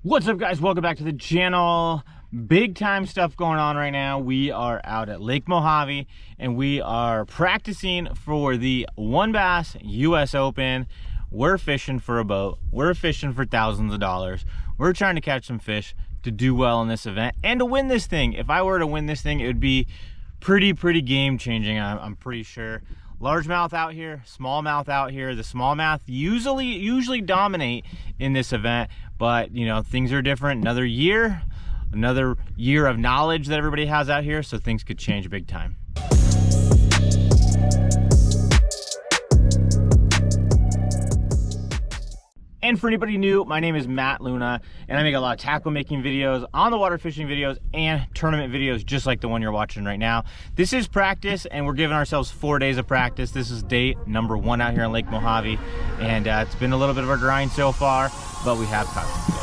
What's up, guys? Welcome back to the channel. Big time stuff going on right now. We are out at Lake Mohave and we are practicing for the One Bass US Open. We're fishing for a boat. We're fishing for thousands of dollars. We're trying to catch some fish to do well in this event and to win this thing. If I were to win this thing, it would be pretty game changing, I'm pretty sure. Largemouth out here, smallmouth out here. The smallmouth usually dominate in this event, but you know, things are different. Another year of knowledge that everybody has out here, so things could change big time. And for anybody new, my name is Matt Luna, and I make a lot of tackle making videos, on the water fishing videos, and tournament videos just like the one you're watching right now. This is practice, and we're giving ourselves 4 days of practice. This is day number 1 out here on Lake Mohave, and it's been a little bit of a grind so far, but we have caught some fish.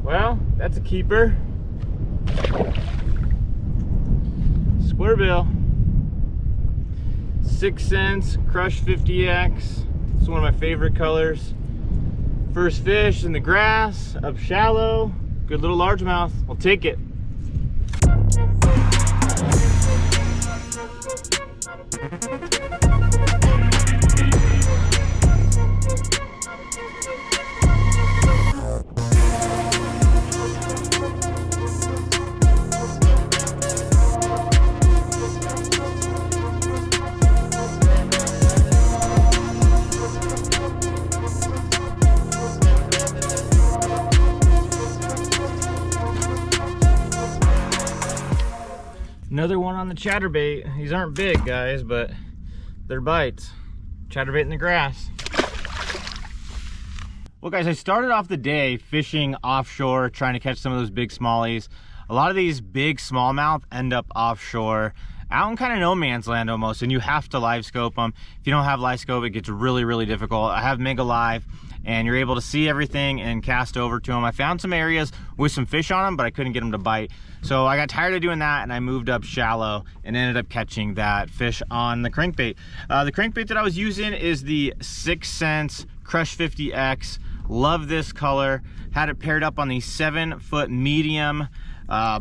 Well, that's a keeper. Square bill. 6 cents, Crush 50X. It's one of my favorite colors. First fish in the grass, up shallow. Good little largemouth. I'll take it. Another one on the chatterbait. These aren't big, guys, but they're bites. Chatterbait in the grass. Well, guys, I started off the day fishing offshore, trying to catch some of those big smallies. A lot of these big smallmouth end up offshore, out in kind of no man's land almost, and you have to live scope them. If you don't have live scope, it gets really difficult. I have Mega Live, and you're able to see everything and cast over to them. I found some areas with some fish on them, but I couldn't get them to bite. So I got tired of doing that, and I moved up shallow and ended up catching that fish on the crankbait. The crankbait that I was using is the 6 cents Crush 50X. Love this color. Had it paired up on the 7-foot medium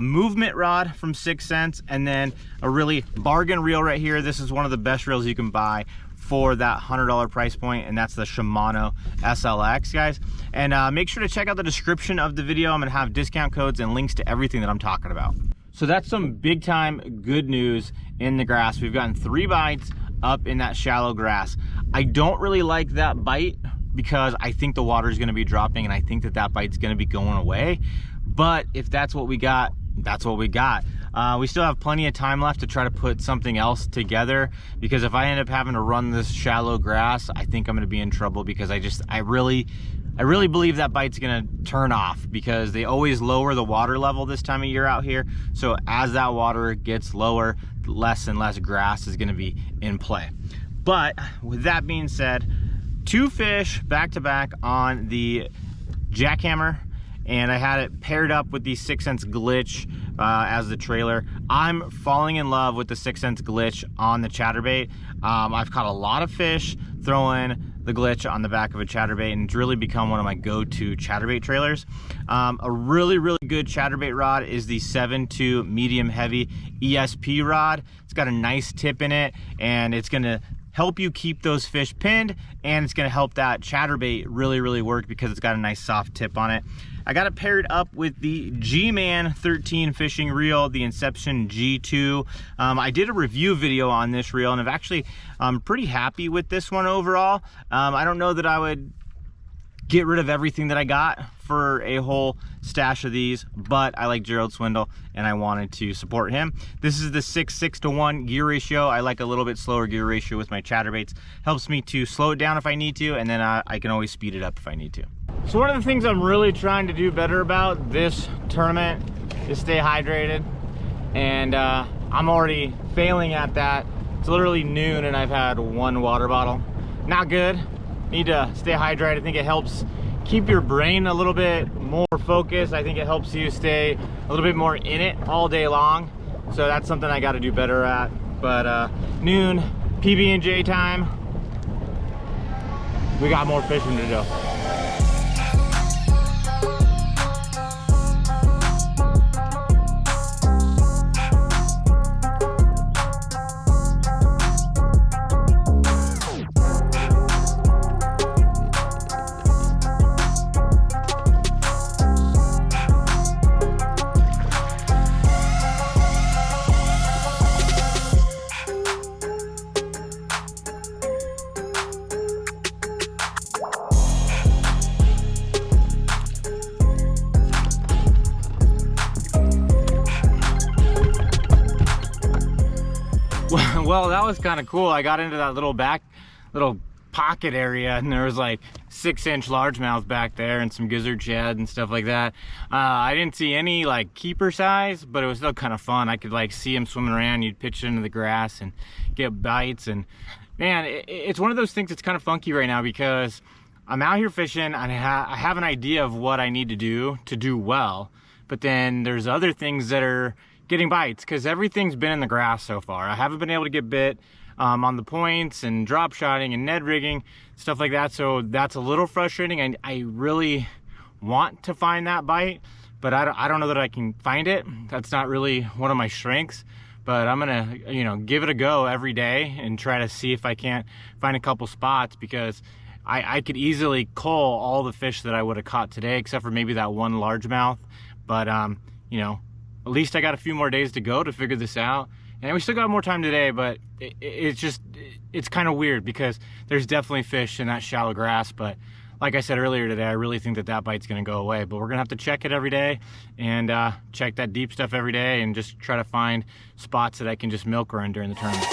movement rod from 6 cents, and then a really bargain reel right here. This is one of the best reels you can buy for that $100 price point, and that's the Shimano SLX, guys. And make sure to check out the description of the video. I'm gonna have discount codes and links to everything that I'm talking about. So that's some big time good news in the grass. We've gotten 3 bites up in that shallow grass. I don't really like that bite because I think the water is gonna be dropping, and I think that bite's gonna be going away. But if that's what we got, that's what we got. We still have plenty of time left to try to put something else together, because if I end up having to run this shallow grass, I think I'm gonna be in trouble, because I really believe that bite's gonna turn off, because they always lower the water level this time of year out here. So as that water gets lower, less and less grass is gonna be in play. But with that being said, 2 fish back to back on the jackhammer, and I had it paired up with the 6 cents glitch as the trailer. I'm falling in love with the 6 cents glitch on the chatterbait. I've caught a lot of fish throwing the glitch on the back of a chatterbait, and it's really become one of my go-to chatterbait trailers. A really good chatterbait rod is the 7.2 medium heavy ESP rod. It's got a nice tip in it, and it's gonna help you keep those fish pinned, and it's gonna help that chatterbait really work because it's got a nice soft tip on it. I got it paired up with the G-Man 13 fishing reel, the Inception G2. I did a review video on this reel, and I'm actually pretty happy with this one overall. I don't know that I would get rid of everything that I got for a whole stash of these, but I like Gerald Swindle and I wanted to support him. This is the 6:1 gear ratio. I like a little bit slower gear ratio with my chatterbaits. Helps me to slow it down if I need to, and then I can always speed it up if I need to. So one of the things I'm really trying to do better about this tournament is stay hydrated, and I'm already failing at that. It's literally noon and I've had 1 water bottle. Not good. Need to stay hydrated. I think it helps keep your brain a little bit more focused. I think it helps you stay a little bit more in it all day long. So that's something I got to do better at. But noon, PB&J time. We got more fishing to do. Well, that was kind of cool. I got into that little pocket area, and there was like 6-inch largemouth back there and some gizzard shad and stuff like that. I didn't see any like keeper size, but it was still kind of fun. I could like see them swimming around. You'd pitch it into the grass and get bites. And man, it's one of those things that's kind of funky right now because I'm out here fishing and I have an idea of what I need to do well, but then there's other things that are getting bites because everything's been in the grass so far. I haven't been able to get bit on the points and drop shotting and Ned rigging, stuff like that. So that's a little frustrating. And I really want to find that bite, but I don't know that I can find it. That's not really one of my strengths, but I'm gonna, you know, give it a go every day and try to see if I can't find a couple spots, because I could easily cull all the fish that I would have caught today, except for maybe that 1 largemouth. But you know, at least I got a few more days to go to figure this out. And we still got more time today, but it's kind of weird because there's definitely fish in that shallow grass. But like I said earlier today, I really think that bite's gonna go away. But we're gonna have to check it every day and check that deep stuff every day and just try to find spots that I can just milk run during the tournament.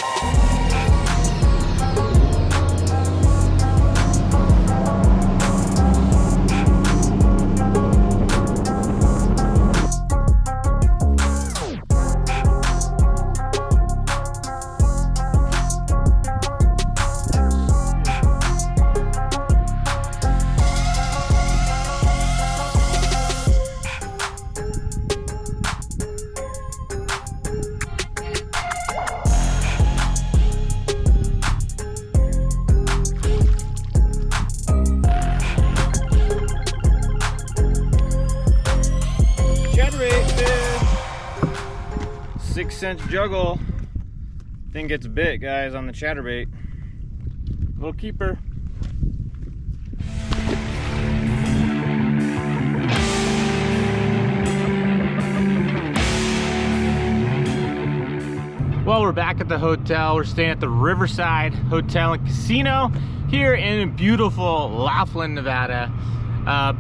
$0.06 juggle. Thing gets bit, guys, on the chatterbait. Little keeper. Well, we're back at the hotel. We're staying at the Riverside Hotel and Casino here in beautiful Laughlin, Nevada.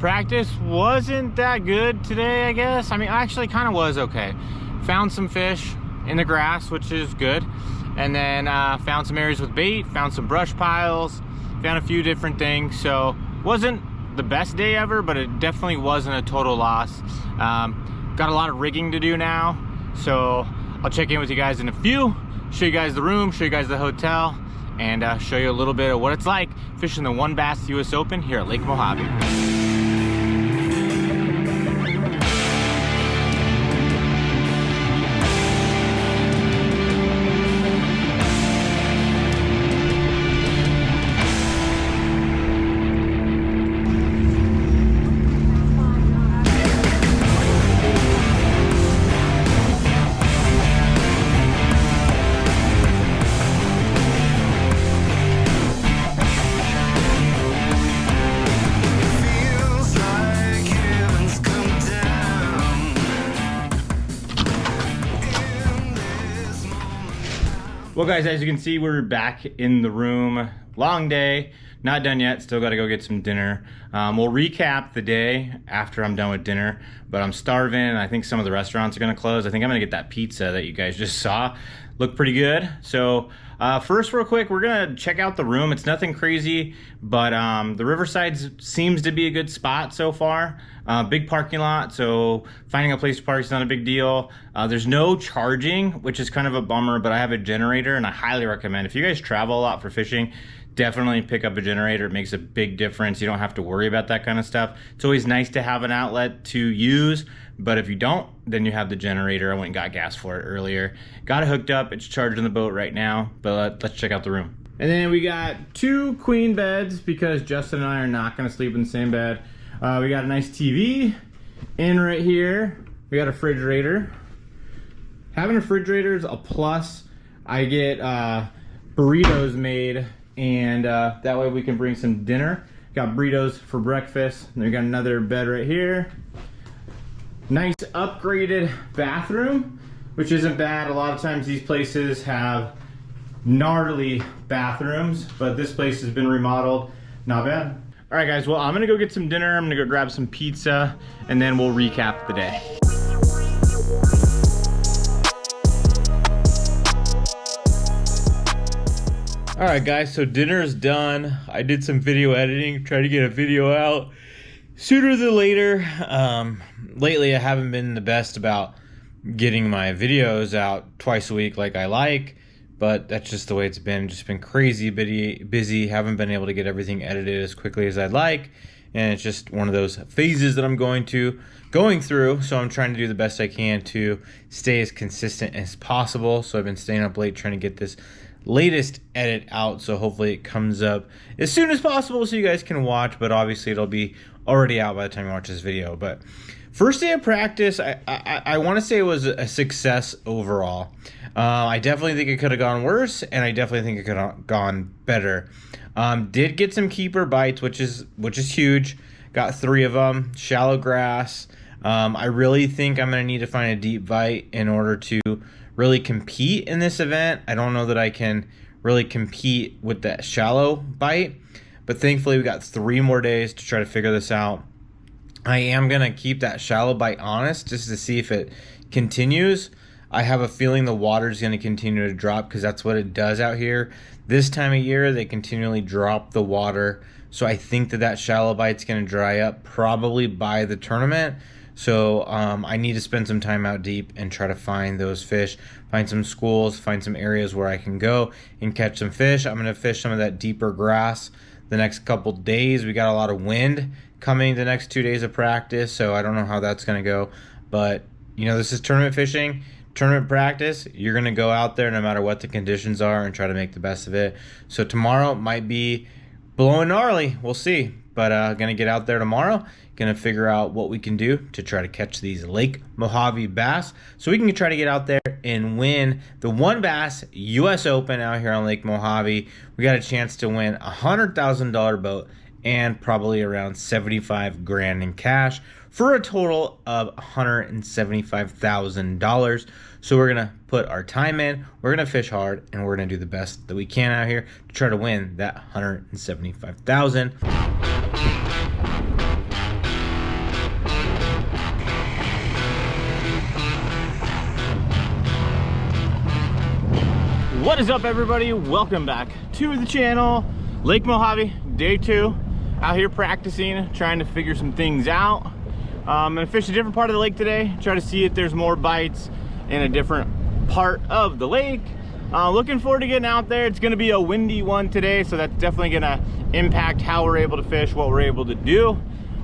Practice wasn't that good today, I guess. I mean, actually kind of was okay. Found some fish in the grass, which is good. And then found some areas with bait, found some brush piles, found a few different things. So wasn't the best day ever, but it definitely wasn't a total loss. Got a lot of rigging to do now. So I'll check in with you guys in a few, show you guys the room, show you guys the hotel, and show you a little bit of what it's like fishing the One Bass US Open here at Lake Mohave. Well guys, as you can see, we're back in the room. Long day, not done yet. Still got to go get some dinner. We'll recap the day after I'm done with dinner, but I'm starving. I think some of the restaurants are going to close. I think I'm going to get that pizza that you guys just saw. Looked pretty good. So first, real quick, we're going to check out the room. It's nothing crazy, but the Riverside seems to be a good spot so far. Big parking lot, so finding a place to park is not a big deal. There's no charging, which is kind of a bummer, but I have a generator, and I highly recommend, if you guys travel a lot for fishing, definitely pick up a generator. It makes a big difference. You don't have to worry about that kind of stuff. It's always nice to have an outlet to use, but if you don't, then you have the generator. I went and got gas for it earlier. Got it hooked up. It's charged in the boat right now, but let's check out the room. And then we got 2 queen beds because Justin and I are not going to sleep in the same bed. We got a nice TV in right here. We got a refrigerator. Having a refrigerator is a plus. I get burritos made, and that way we can bring some dinner. Got burritos for breakfast. And we got another bed right here. Nice upgraded bathroom, which isn't bad. A lot of times these places have gnarly bathrooms, but this place has been remodeled. Not bad. All right, guys, well, I'm gonna go get some dinner. I'm gonna go grab some pizza, and then we'll recap the day. All right, guys, so dinner is done. I did some video editing, tried to get a video out sooner than later. Lately, I haven't been the best about getting my videos out twice a week like I like, but that's just the way it's been. Just been crazy busy. Haven't been able to get everything edited as quickly as I'd like, and it's just one of those phases that I'm going through. So I'm trying to do the best I can to stay as consistent as possible. So I've been staying up late trying to get this latest edit out, so hopefully it comes up as soon as possible so you guys can watch, but obviously it'll be already out by the time you watch this video. But first day of practice, I want to say it was a success overall. I definitely think it could have gone worse, and I definitely think it could have gone better. Did get some keeper bites, which is huge. Got 3 of them. Shallow grass. I really think I'm going to need to find a deep bite in order to really compete in this event. I don't know that I can really compete with that shallow bite, but thankfully we got 3 more days to try to figure this out. I am going to keep that shallow bite honest just to see if it continues. I have a feeling the water is going to continue to drop because that's what it does out here. This time of year, they continually drop the water. So I think that shallow bite's going to dry up probably by the tournament. So I need to spend some time out deep and try to find those fish, find some schools, find some areas where I can go and catch some fish. I'm going to fish some of that deeper grass the next couple days. We got a lot of wind coming the next 2 days of practice, so I don't know how that's going to go. But, you know, this is tournament fishing. Tournament practice, you're going to go out there no matter what the conditions are and try to make the best of it. So tomorrow might be blowing gnarly. We'll see. But going to get out there tomorrow, going to figure out what we can do to try to catch these Lake Mohave bass so we can try to get out there and win the WON Bass US Open out here on Lake Mohave. We got a chance to win a $100,000 boat and probably around 75 grand in cash for a total of $175,000. So we're going to put our time in, we're going to fish hard, and we're going to do the best that we can out here to try to win that $175,000. What is up, everybody? Welcome back to the channel. Lake Mohave, day 2. Out here practicing, trying to figure some things out. I'm gonna fish a different part of the lake today, try to see if there's more bites in a different part of the lake. Looking forward to getting out there. It's gonna be a windy one today, so that's definitely gonna impact how we're able to fish, what we're able to do.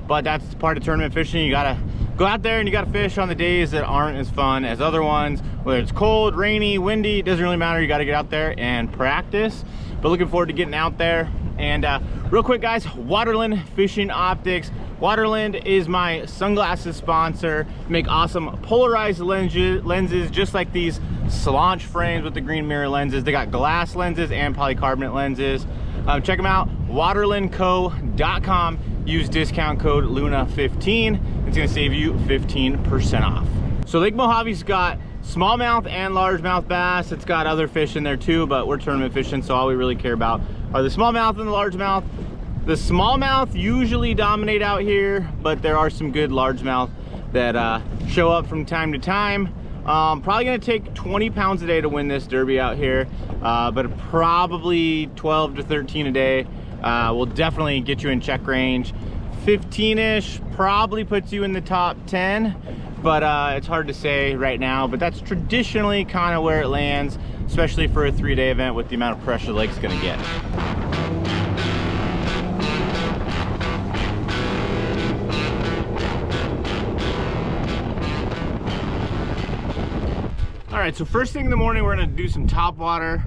But that's part of tournament fishing. You gotta go out there and you gotta fish on the days that aren't as fun as other ones. Whether it's cold, rainy, windy, it doesn't really matter. You gotta get out there and practice. But looking forward to getting out there. And real quick, guys, Waterland Fishing Optics. Waterland is my sunglasses sponsor. Make awesome polarized lenses just like these Solange frames with the green mirror lenses. They got glass lenses and polycarbonate lenses. Check them out, waterlandco.com. Use discount code LUNA15. It's gonna save you 15% off. So Lake Mojave's got smallmouth and largemouth bass. It's got other fish in there too, but we're tournament fishing, so all we really care about are the smallmouth and the largemouth. The smallmouth usually dominate out here, but there are some good largemouth that show up from time to time. Probably gonna take 20 pounds a day to win this derby out here, but probably 12 to 13 a day will definitely get you in check range. 15-ish probably puts you in the top 10, but it's hard to say right now, but that's traditionally kind of where it lands, especially for a 3-day event with the amount of pressure the lake's gonna get. All right, so first thing in the morning, we're gonna do some top water.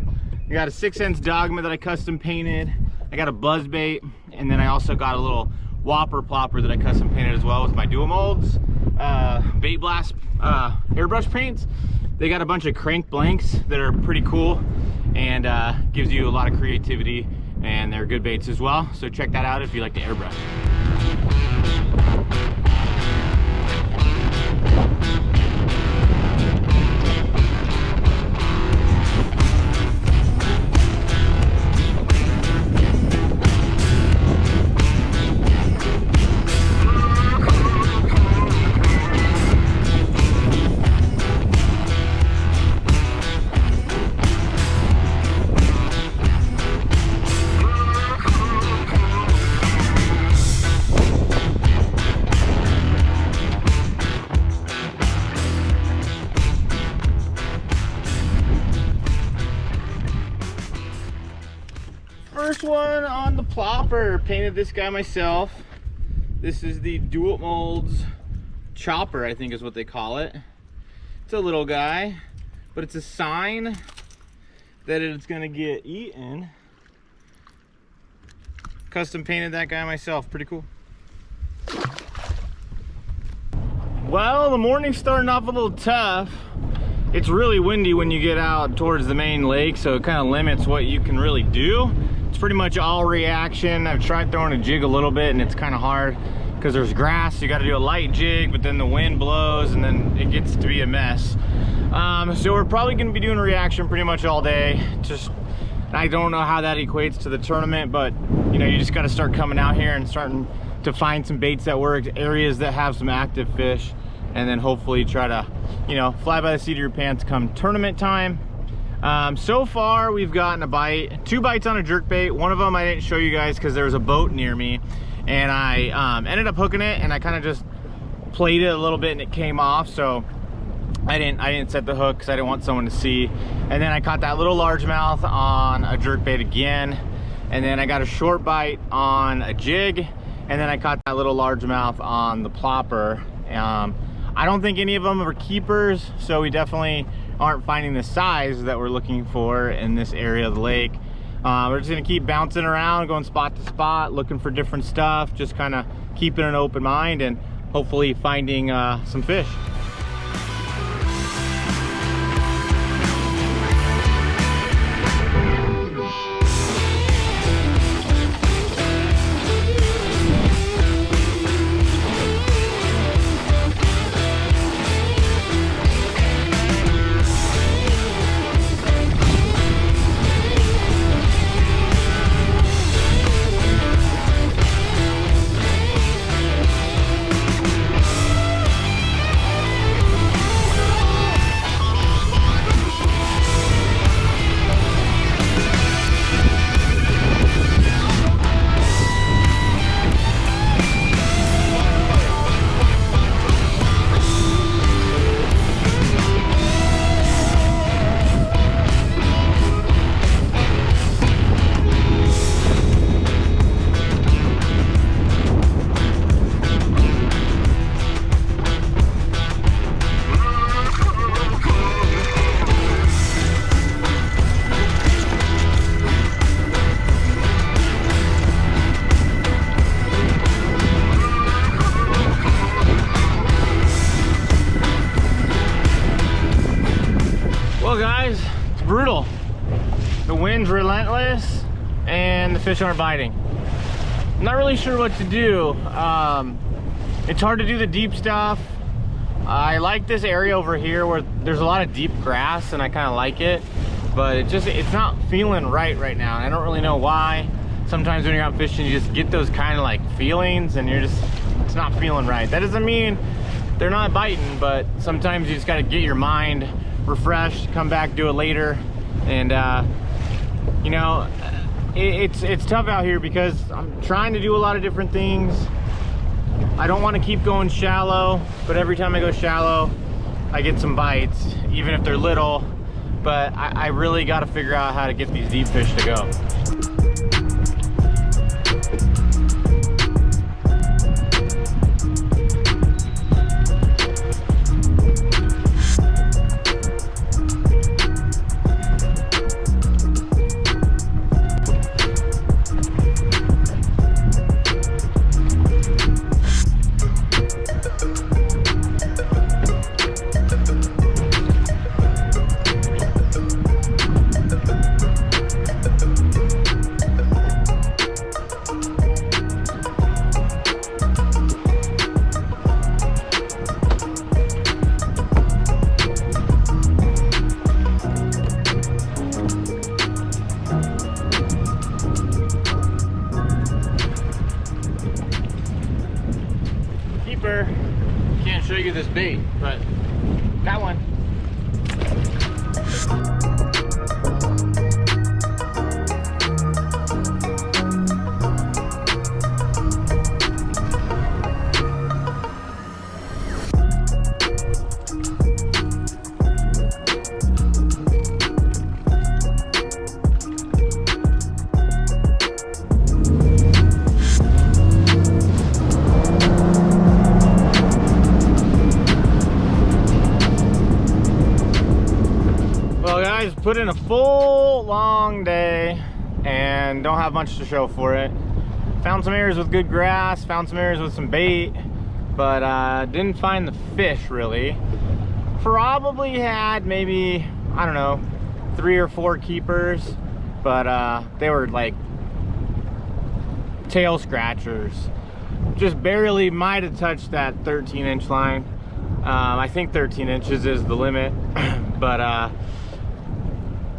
I got a 6-ounce dogma that I custom painted. I got a buzz bait, and then I also got a little whopper plopper that I custom painted as well with my dual molds. Bait blast airbrush paints. They got a bunch of crank blanks that are pretty cool and gives you a lot of creativity, and they're good baits as well. So check that out if you like to airbrush. First one on the plopper, painted this guy myself. This is the Dual Molds Chopper, I think is what they call it. It's a little guy, but it's a sign that it's gonna get eaten. Custom painted that guy myself, pretty cool. Well, the morning's starting off a little tough. It's really windy when you get out towards the main lake, so it kind of limits what you can really do. It's pretty much all reaction. I've tried throwing a jig a little bit, and it's kind of hard because there's grass. So you got to do a light jig, but then the wind blows, and then it gets to be a mess. So we're probably going to be doing reaction pretty much all day. Just, I don't know how that equates to the tournament, but you know, you just got to start coming out here and starting to find some baits that work, areas that have some active fish, and then hopefully try to, you know, fly by the seat of your pants come tournament time. So far we've gotten a bite, 2 bites on a jerkbait. One of them I didn't show you guys because there was a boat near me, and I ended up hooking it, and I kind of just played it a little bit and it came off, so I didn't set the hook because I didn't want someone to see. And then I caught that little largemouth on a jerkbait again, and then I got a short bite on a jig, and then I caught that little largemouth on the plopper. I don't think any of them are keepers, so we definitely aren't finding the size that we're looking for in this area of the lake. We're just gonna keep bouncing around, going spot to spot, looking for different stuff, just kind of keeping an open mind and hopefully finding some fish. Brutal. The wind's relentless and the fish aren't biting. I'm not really sure what to do. It's hard to do the deep stuff. I like this area over here where there's a lot of deep grass and I kind of like it, but it's not feeling right now. I don't really know why. sometimes when you're out fishing, you just get those kind of like feelings and it's not feeling right. That doesn't mean they're not biting, but sometimes you just got to get your mind refreshed, come back, do it later. And you know, it's tough out here because I'm trying to do a lot of different things. I don't want to keep going shallow, but every time I go shallow, I get some bites, even if they're little. But I really got to figure out how to get these deep fish to go. Can't show you this bait, but got one. Put in a full long day and don't have much to show for it. Found some areas with good grass, found some areas with some bait, but didn't find the fish really. Probably had maybe, I don't know, 3 or 4 keepers, but they were like tail scratchers. Just barely might have touched that 13-inch line. I think 13 inches is the limit, but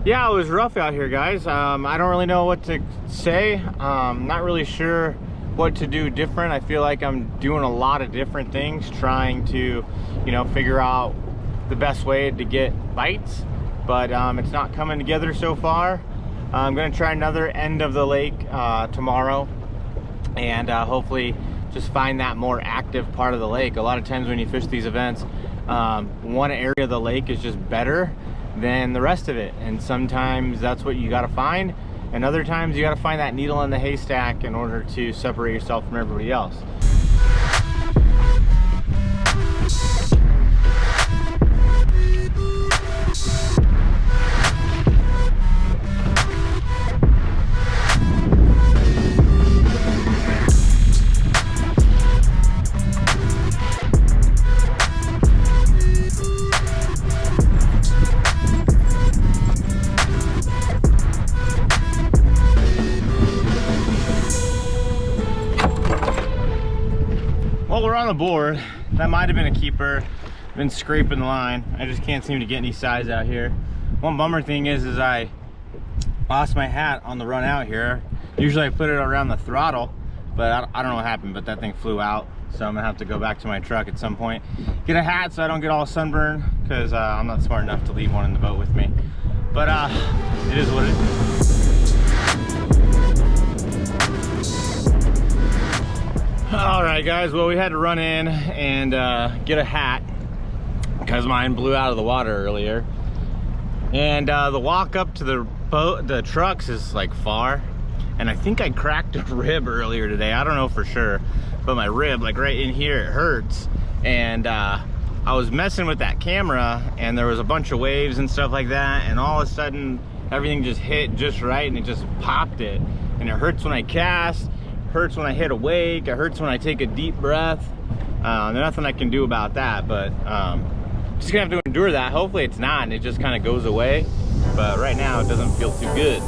yeah, it was rough out here, guys. I don't really know what to say. Not really sure what to do different. I feel like I'm doing a lot of different things, trying to, you know, figure out the best way to get bites, but it's not coming together so far. I'm gonna try another end of the lake tomorrow, and hopefully just find that more active part of the lake. A lot of times when you fish these events, one area of the lake is just better than the rest of it, and sometimes that's what you got to find, and other times you got to find that needle in the haystack in order to separate yourself from everybody else. Well, we're on the board. That might have been a keeper. Been scraping the line. I just can't seem to get any size out here. One bummer thing is I lost my hat on the run out here. Usually I put it around the throttle, but I don't know what happened, but that thing flew out. So I'm gonna have to go back to my truck at some point, get a hat so I don't get all sunburned, because I'm not smart enough to leave one in the boat with me. But it is what it is. All right, guys, well, we had to run in and get a hat because mine blew out of the water earlier, and the walk up to the boat, the trucks, is like far, and I think I cracked a rib earlier today. I don't know for sure, but my rib, like right in here, it hurts. And I was messing with that camera, and there was a bunch of waves and stuff like that, and all of a sudden everything just hit just right, and it just popped it. And it hurts when I cast, hurts when I hit a wake, it hurts when I take a deep breath. There's nothing I can do about that, but just gonna have to endure that. Hopefully it's not, and it just kind of goes away, but right now it doesn't feel too good.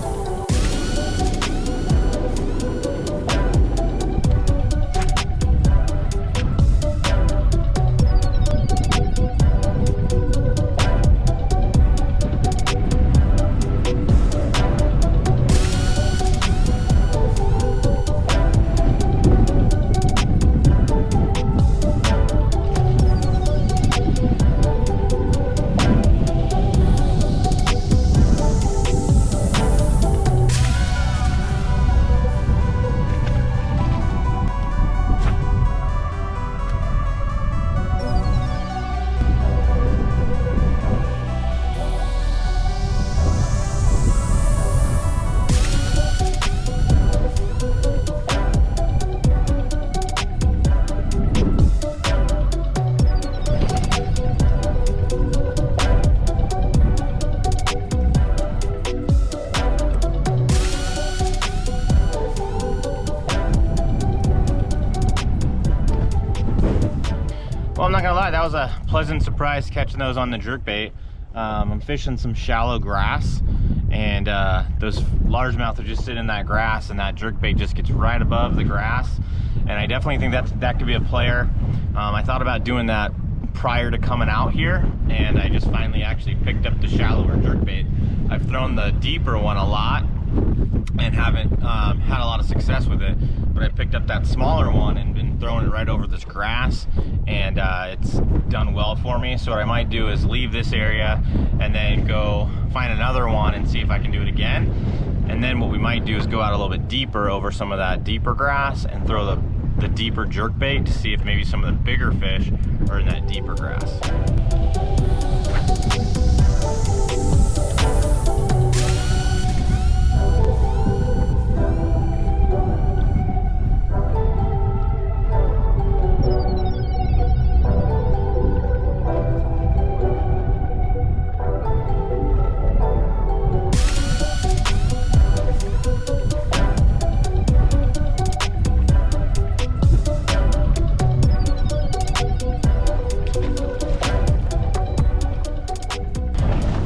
Well, I'm not gonna lie, that was a pleasant surprise catching those on the jerkbait. I'm fishing some shallow grass, and those largemouth are just sitting in that grass, and that jerkbait just gets right above the grass. And I definitely think that could be a player. I thought about doing that prior to coming out here, and I just finally actually picked up the shallower jerkbait. I've thrown the deeper one a lot and haven't had a lot of success with it, but I picked up that smaller one and been throwing it right over this grass, and it's done well for me. So what I might do is leave this area and then go find another one and see if I can do it again. And then what we might do is go out a little bit deeper over some of that deeper grass and throw the deeper jerkbait to see if maybe some of the bigger fish are in that deeper grass.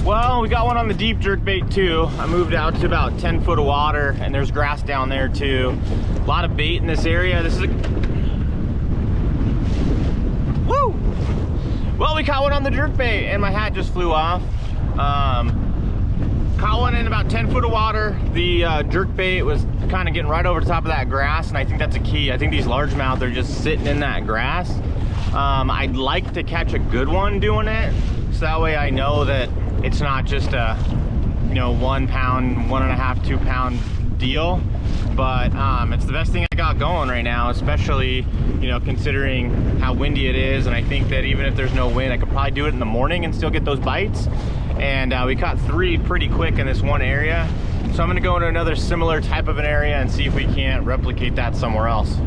Well, we got one on the deep jerkbait too. I moved out to about 10 foot of water, and there's grass down there too. A lot of bait in this area. This is a... Woo! Well, we caught one on the jerkbait, and my hat just flew off. Caught one in about 10 foot of water. The jerkbait was kind of getting right over the top of that grass, and I think that's a key. I think these largemouth are just sitting in that grass. I'd like to catch a good one doing it, so that way I know that it's not just a, 1 pound, 1.5, 2 pound deal. But it's the best thing I got going right now, especially, considering how windy it is. And I think that even if there's no wind, I could probably do it in the morning and still get those bites. And we caught 3 pretty quick in this one area. So I'm gonna go into another similar type of an area and see if we can't replicate that somewhere else.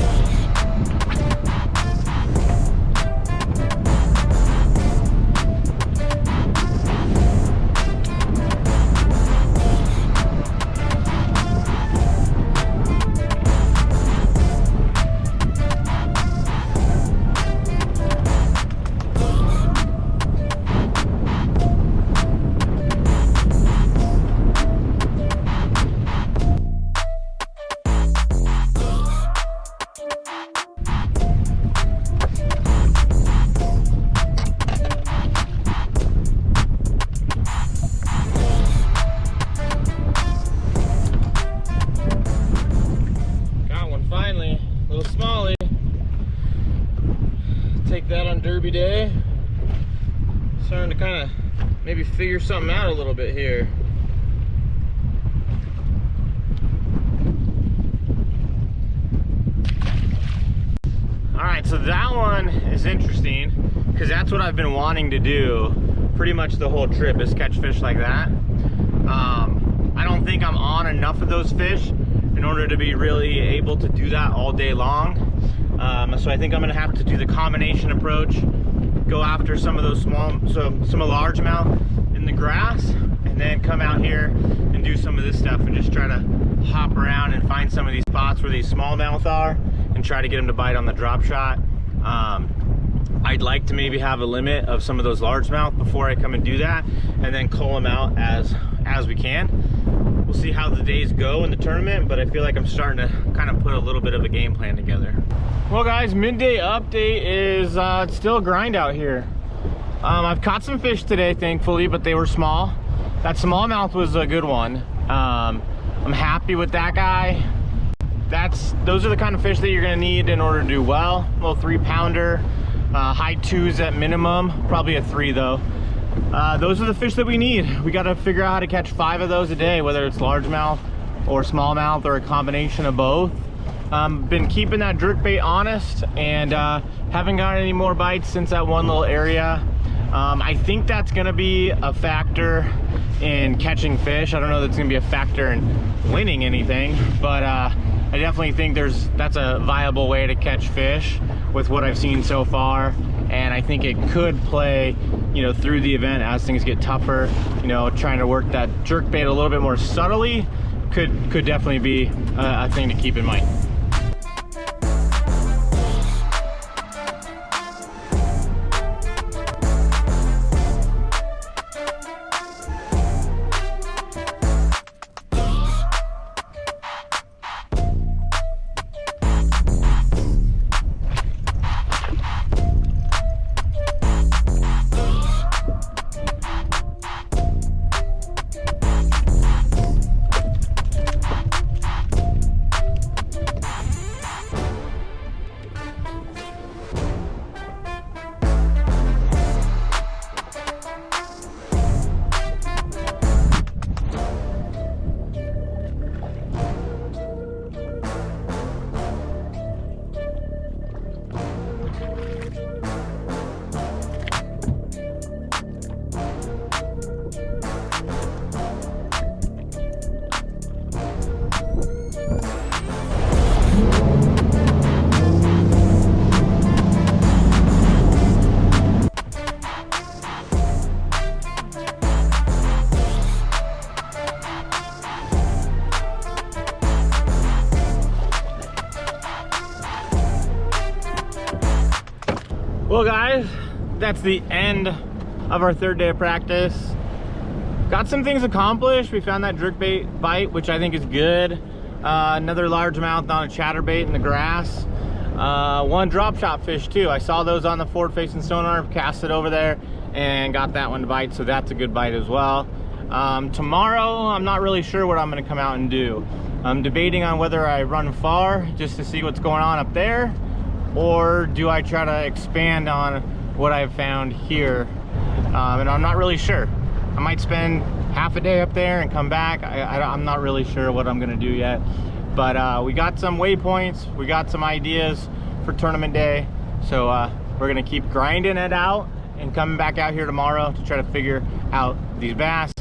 Take that on Derby Day. Starting to kind of maybe figure something out a little bit here. All right, so that one is interesting because that's what I've been wanting to do pretty much the whole trip, is catch fish like that. I don't think I'm on enough of those fish in order to be really able to do that all day long. So I think I'm gonna have to do the combination approach, go after some of those some of largemouth in the grass, and then come out here and do some of this stuff and just try to hop around and find some of these spots where these smallmouth are and try to get them to bite on the drop shot. I'd like to maybe have a limit of some of those largemouth before I come and do that, and then cull them out as we can. We'll see how the days go in the tournament, but I feel like I'm starting to kind of put a little bit of a game plan together. Well guys, midday update is it's still a grind out here. I've caught some fish today, thankfully, but they were small. That smallmouth was a good one. I'm happy with that guy. Those are the kind of fish that you're gonna need in order to do well. A little 3-pounder, high 2s at minimum, probably a 3 though. Those are the fish that we need. We got to figure out how to catch 5 of those a day, whether it's largemouth or smallmouth or a combination of both. Been keeping that jerkbait honest, and haven't gotten any more bites since that one little area. I think that's gonna be a factor in catching fish. I don't know that's gonna be a factor in winning anything, but I definitely think that's a viable way to catch fish with what I've seen so far. And I think it could play, through the event as things get tougher. Trying to work that jerkbait a little bit more subtly could definitely be a thing to keep in mind. Well guys, that's the end of our third day of practice. Got some things accomplished. We found that jerkbait bite, which I think is good. Another largemouth on a chatterbait in the grass. One drop shot fish too. I saw those on the forward facing sonar, cast it over there and got that one to bite, so that's a good bite as well. Tomorrow, I'm not really sure what I'm gonna come out and do. I'm debating on whether I run far just to see what's going on up there, or do I try to expand on what I've found here. And I'm not really sure. I might spend half a day up there and come back. I'm not really sure what I'm gonna do yet. But we got some waypoints, we got some ideas for tournament day. So we're gonna keep grinding it out and coming back out here tomorrow to try to figure out these bass.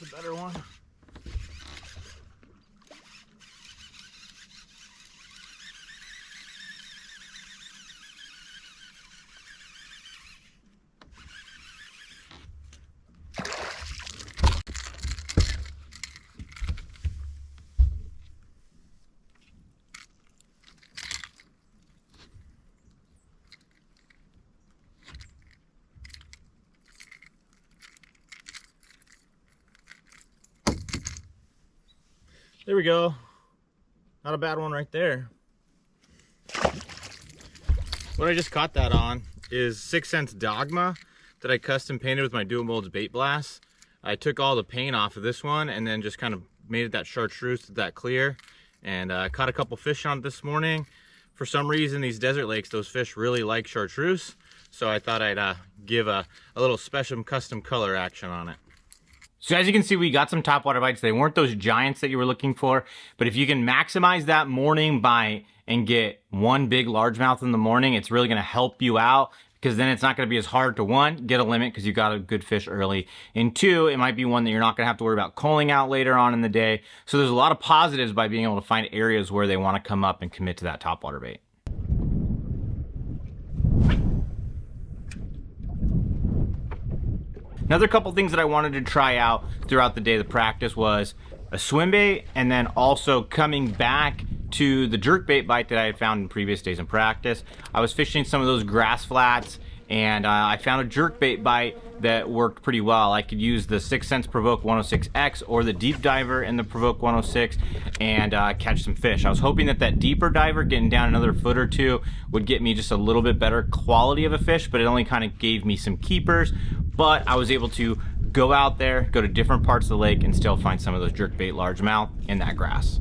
A better one. There we go. Not a bad one right there. What I just caught that on is 6 Sense Dogma that I custom painted with my Dual Molds Bait Blast. I took all the paint off of this one and then just kind of made it that chartreuse, that clear. And I caught a couple fish on it this morning. For some reason, these desert lakes, those fish really like chartreuse. So I thought I'd give a little special custom color action on it. So as you can see, we got some topwater bites. They weren't those giants that you were looking for, but if you can maximize that morning bite and get one big largemouth in the morning, it's really gonna help you out, because then it's not gonna be as hard to, one, get a limit because you got a good fish early, and two, it might be one that you're not gonna have to worry about culling out later on in the day. So there's a lot of positives by being able to find areas where they wanna come up and commit to that topwater bait. Another couple things that I wanted to try out throughout the day of the practice was a swim bait, and then also coming back to the jerkbait bite that I had found in previous days in practice. I was fishing some of those grass flats, and I found a jerkbait bite that worked pretty well. I could use the 6 Sense Provoke 106X or the deep diver in the Provoke 106 and catch some fish. I was hoping that that deeper diver, getting down another foot or two, would get me just a little bit better quality of a fish, but it only kind of gave me some keepers. But I was able to go out there, go to different parts of the lake, and still find some of those jerkbait largemouth in that grass.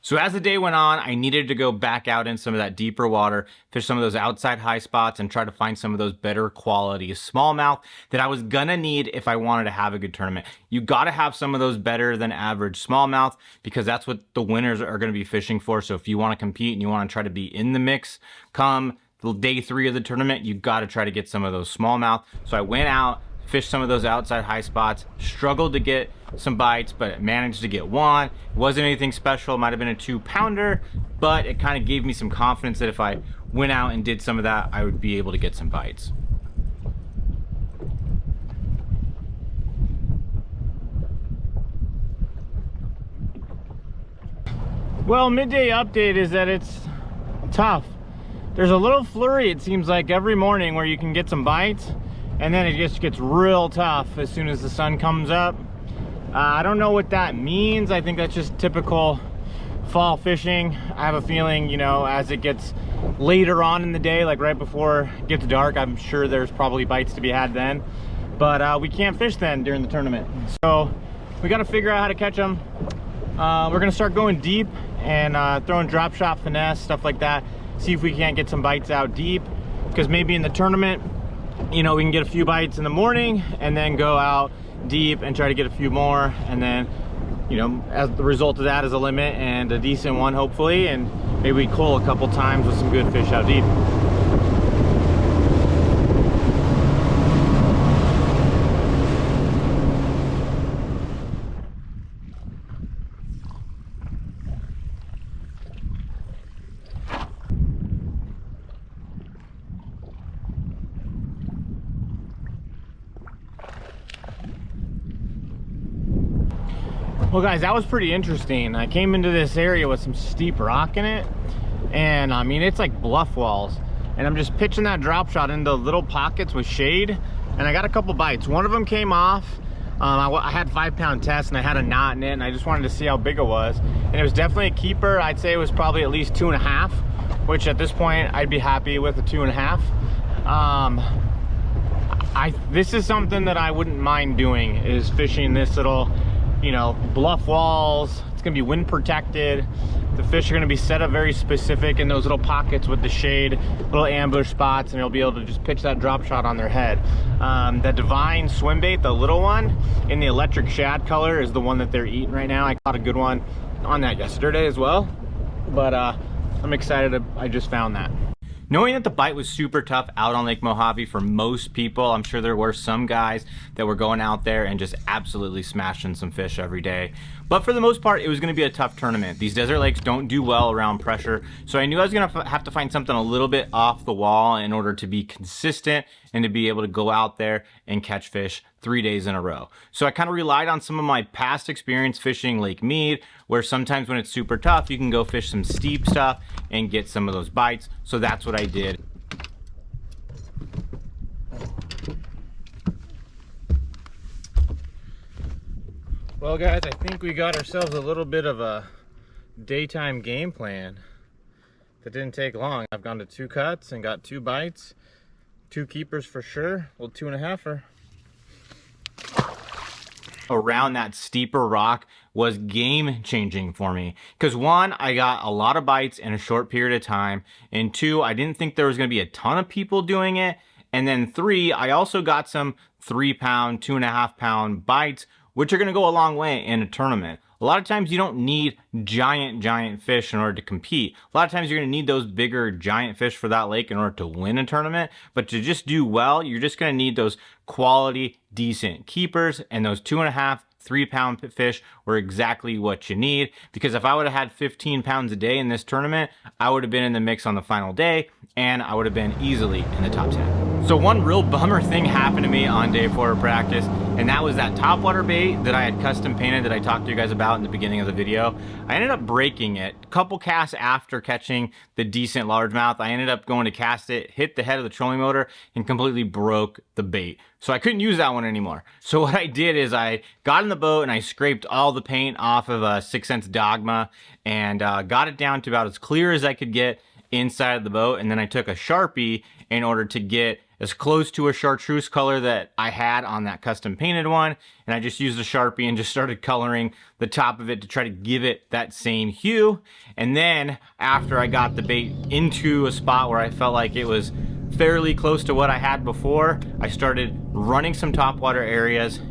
So as the day went on, I needed to go back out in some of that deeper water, fish some of those outside high spots, and try to find some of those better quality smallmouth that I was gonna need if I wanted to have a good tournament. You gotta have some of those better than average smallmouth, because that's what the winners are gonna be fishing for. So if you wanna compete and you wanna try to be in the mix come day 3 of the tournament, you gotta try to get some of those smallmouth. So I went out, fished some of those outside high spots, struggled to get some bites, but managed to get one. It wasn't anything special, it might have been a 2-pounder, but it kind of gave me some confidence that if I went out and did some of that, I would be able to get some bites. Well, midday update is that it's tough. There's a little flurry, it seems like, every morning where you can get some bites, and then it just gets real tough as soon as the sun comes up. I don't know what that means. I think that's just typical fall fishing. I have a feeling, you know, as it gets later on in the day, like right before it gets dark, I'm sure there's probably bites to be had then. But we can't fish then during the tournament. So we got to figure out how to catch them. We're gonna start going deep and throwing drop shot, finesse, stuff like that. See if we can't get some bites out deep, because maybe in the tournament, you know, we can get a few bites in the morning and then go out deep and try to get a few more, and then, you know, as the result of that is a limit and a decent one hopefully, and maybe we cull a couple times with some good fish out deep. Well guys, that was pretty interesting. I came into this area with some steep rock in it, and I mean, it's like bluff walls, and I'm just pitching that drop shot into little pockets with shade, and I got a couple bites. One of them came off. I had 5-pound test and I had a knot in it, and I just wanted to see how big it was, and it was definitely a keeper. I'd say it was probably at least 2.5, which at this point I'd be happy with a 2.5. This is something that I wouldn't mind doing, is fishing this little, you know, bluff walls. It's gonna be wind protected. The fish are gonna be set up very specific in those little pockets with the shade, little ambush spots, and you'll be able to just pitch that drop shot on their head. The Divine swim bait, the little one in the electric shad color, is the one that they're eating right now. I caught a good one on that yesterday as well, but I'm excited. I just found that. Knowing that the bite was super tough out on Lake Mohave for most people, I'm sure there were some guys that were going out there and just absolutely smashing some fish every day. But for the most part, it was going to be a tough tournament. These desert lakes don't do well around pressure, so I knew I was going to have to find something a little bit off the wall in order to be consistent and to be able to go out there and catch fish 3 days in a row. So I kind of relied on some of my past experience fishing Lake Mead, where sometimes when it's super tough, you can go fish some steep stuff and get some of those bites. So that's what I did. Well guys, I think we got ourselves a little bit of a daytime game plan that didn't take long. I've gone to 2 cuts and got 2 bites, 2 keepers for sure, well 2.5er. Around that steeper rock was game changing for me, because 1, I got a lot of bites in a short period of time, and 2, I didn't think there was going to be a ton of people doing it, and then 3, I also got some 3-pound, 2.5-pound bites, which are going to go a long way in a tournament. A lot of times you don't need giant fish in order to compete. A lot of times you're going to need those bigger giant fish for that lake in order to win a tournament. But to just do well, you're just going to need those quality, decent keepers, and those 2.5, 3-pound fish were exactly what you need. Because if I would have had 15 pounds a day in this tournament, I would have been in the mix on the final day, and I would have been easily in the top 10. So one real bummer thing happened to me on day 4 of practice, and that was that topwater bait that I had custom painted that I talked to you guys about in the beginning of the video. I ended up breaking it. A couple casts after catching the decent largemouth, I ended up going to cast it, hit the head of the trolling motor, and completely broke the bait. So I couldn't use that one anymore. So what I did is I got in the boat and I scraped all the paint off of a 6 Sense Dogma and got it down to about as clear as I could get inside of the boat. And then I took a Sharpie in order to get as close to a chartreuse color that I had on that custom painted one, and I just used a Sharpie and just started coloring the top of it to try to give it that same hue. And then after I got the bait into a spot where I felt like it was fairly close to what I had before, I started running some topwater areas.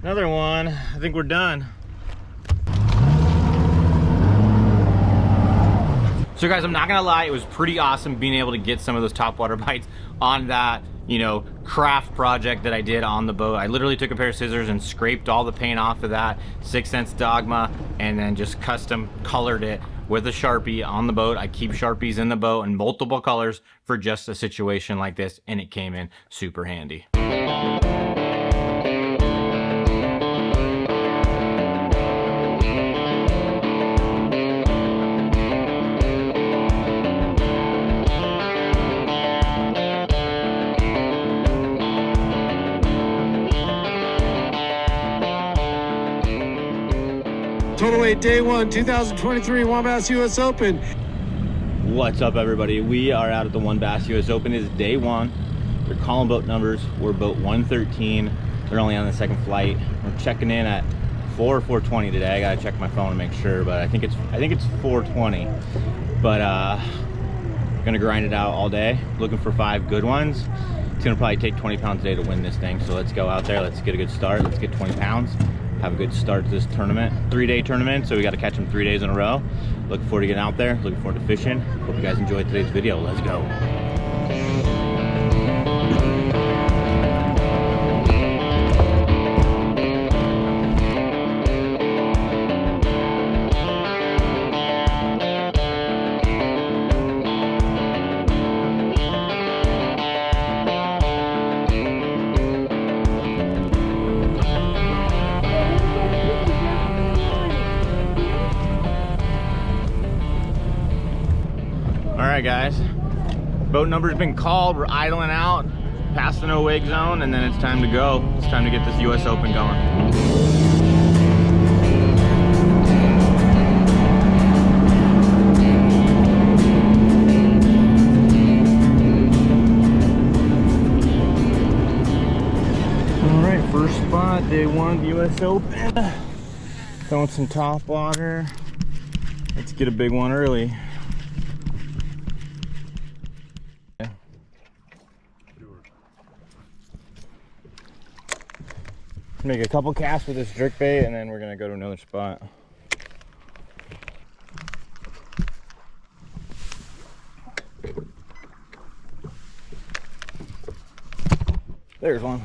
Another one. I think we're done. So guys, I'm not gonna lie, it was pretty awesome being able to get some of those topwater bites on that, you know, craft project that I did on the boat. I literally took a pair of scissors and scraped all the paint off of that 6th Sense Dogma and then just custom colored it with a Sharpie on the boat. I keep Sharpies in the boat in multiple colors for just a situation like this, and it came in super handy. Total weight day 1, 2023 WON Bass US Open. What's up, everybody? We are out at the WON Bass US Open. It's day 1. They're calling boat numbers. We're boat 113. They're only on the 2nd flight. We're checking in at 4:20 today. I gotta check my phone to make sure, but I think it's 4:20. But gonna grind it out all day. Looking for 5 good ones. It's gonna probably take 20 pounds a day to win this thing. So let's go out there. Let's get a good start. Let's get 20 pounds. Have a good start to this tournament. 3-day tournament, so we got to catch them 3 days in a row. Looking forward to getting out there. Looking forward to fishing. Hope you guys enjoyed today's video. Let's go. Alright guys, boat number's been called. We're idling out past the no wake zone, and then it's time to go. It's time to get this US Open going. Alright, first spot, day 1 of the US Open. Throwing some top water. Let's get a big one early. Make a couple casts with this jerk bait, and then we're gonna go to another spot. There's one.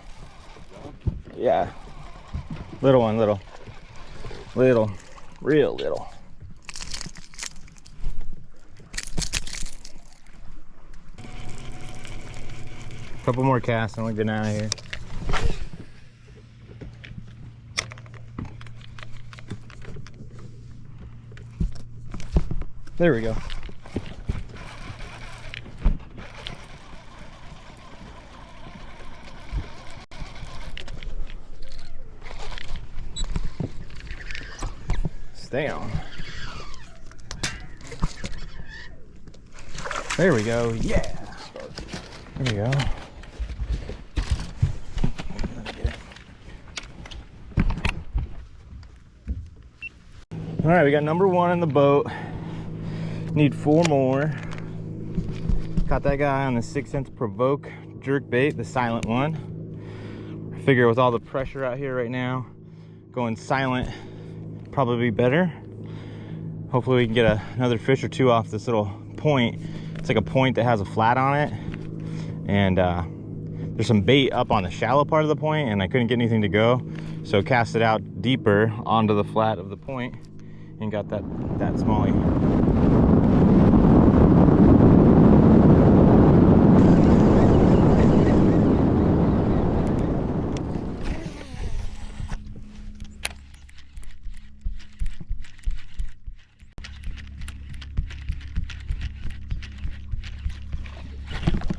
Yeah. Little one, little. Little. Real little. Couple more casts and we're getting out of here. There we go. Stay on. There we go. Yeah. There we go. All right, we got number 1 in the boat. Need 4 more. Caught that guy on the 6th Sense Provoke jerk bait, the silent one. I figure with all the pressure out here right now, going silent probably be better. Hopefully we can get another fish or 2 off this little point. It's like a point that has a flat on it, and there's some bait up on the shallow part of the point, and I couldn't get anything to go, so cast it out deeper onto the flat of the point and got that smallie.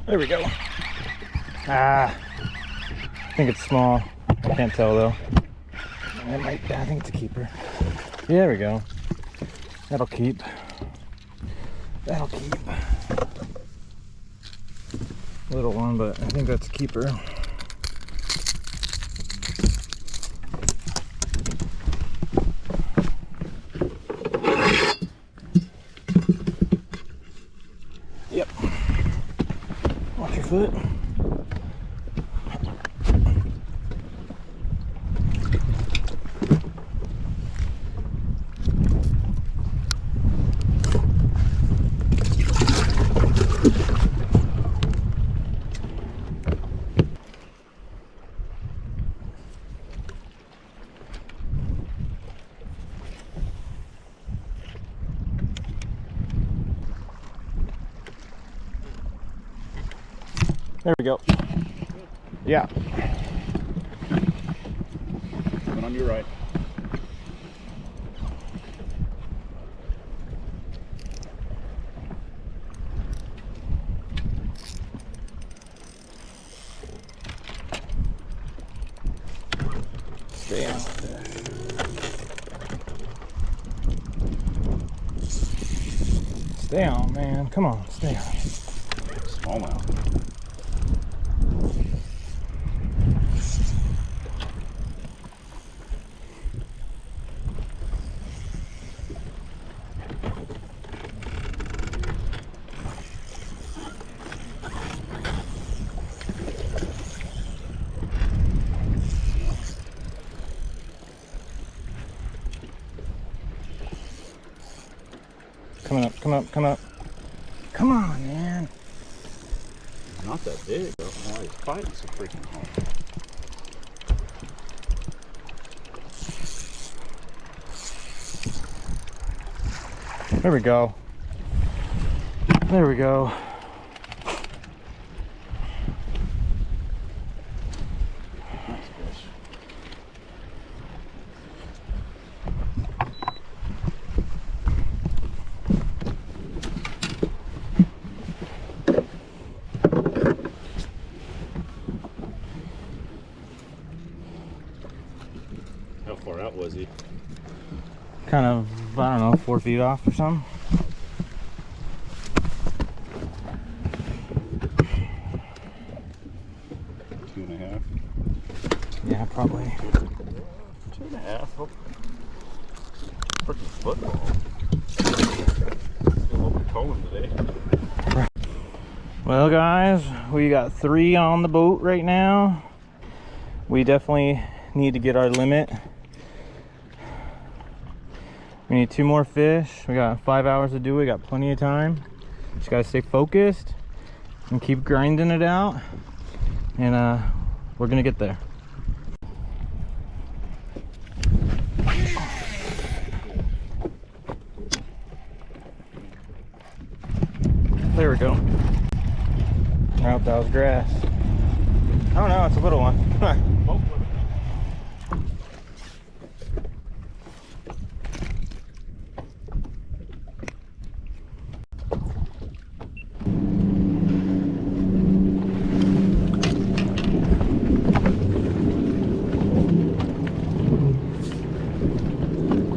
There we go. I think it's small. I can't tell though. I think it's a keeper. Yeah, there we go. That'll keep. That'll keep. Little one, but I think that's a keeper. Yep. Watch your foot. There we go. Yeah. Coming on your right. Stay on. Stay on, man. Come on, stay on. Smallmouth. Coming up, come up, come up. Come on, man. Not that big though. Why he's fighting so freaking hard. There we go. There we go. Nice fish. How far out was he? Kind of, I don't know, 4 feet off or something. Two and a half. Yeah, probably. 2.5. Oh. Freaking football. Still open towing today. Well, guys, we got 3 on the boat right now. We definitely need to get our limit. We need 2 more fish. We got 5 hours to do it. We got plenty of time. Just gotta stay focused and keep grinding it out, and we're gonna get there. There we go. I hope that was grass. I don't know, it's a little one.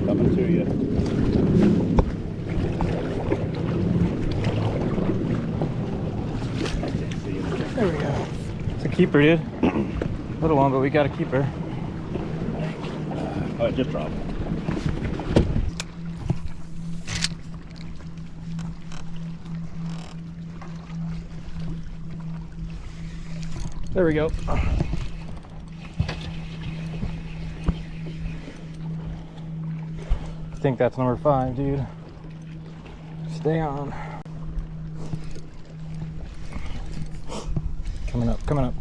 Coming to you. There we go. It's a keeper, dude. Little one, but we got a keeper. Oh, it just dropped. There we go. I think that's number 5, dude. Stay on. Coming up, coming up.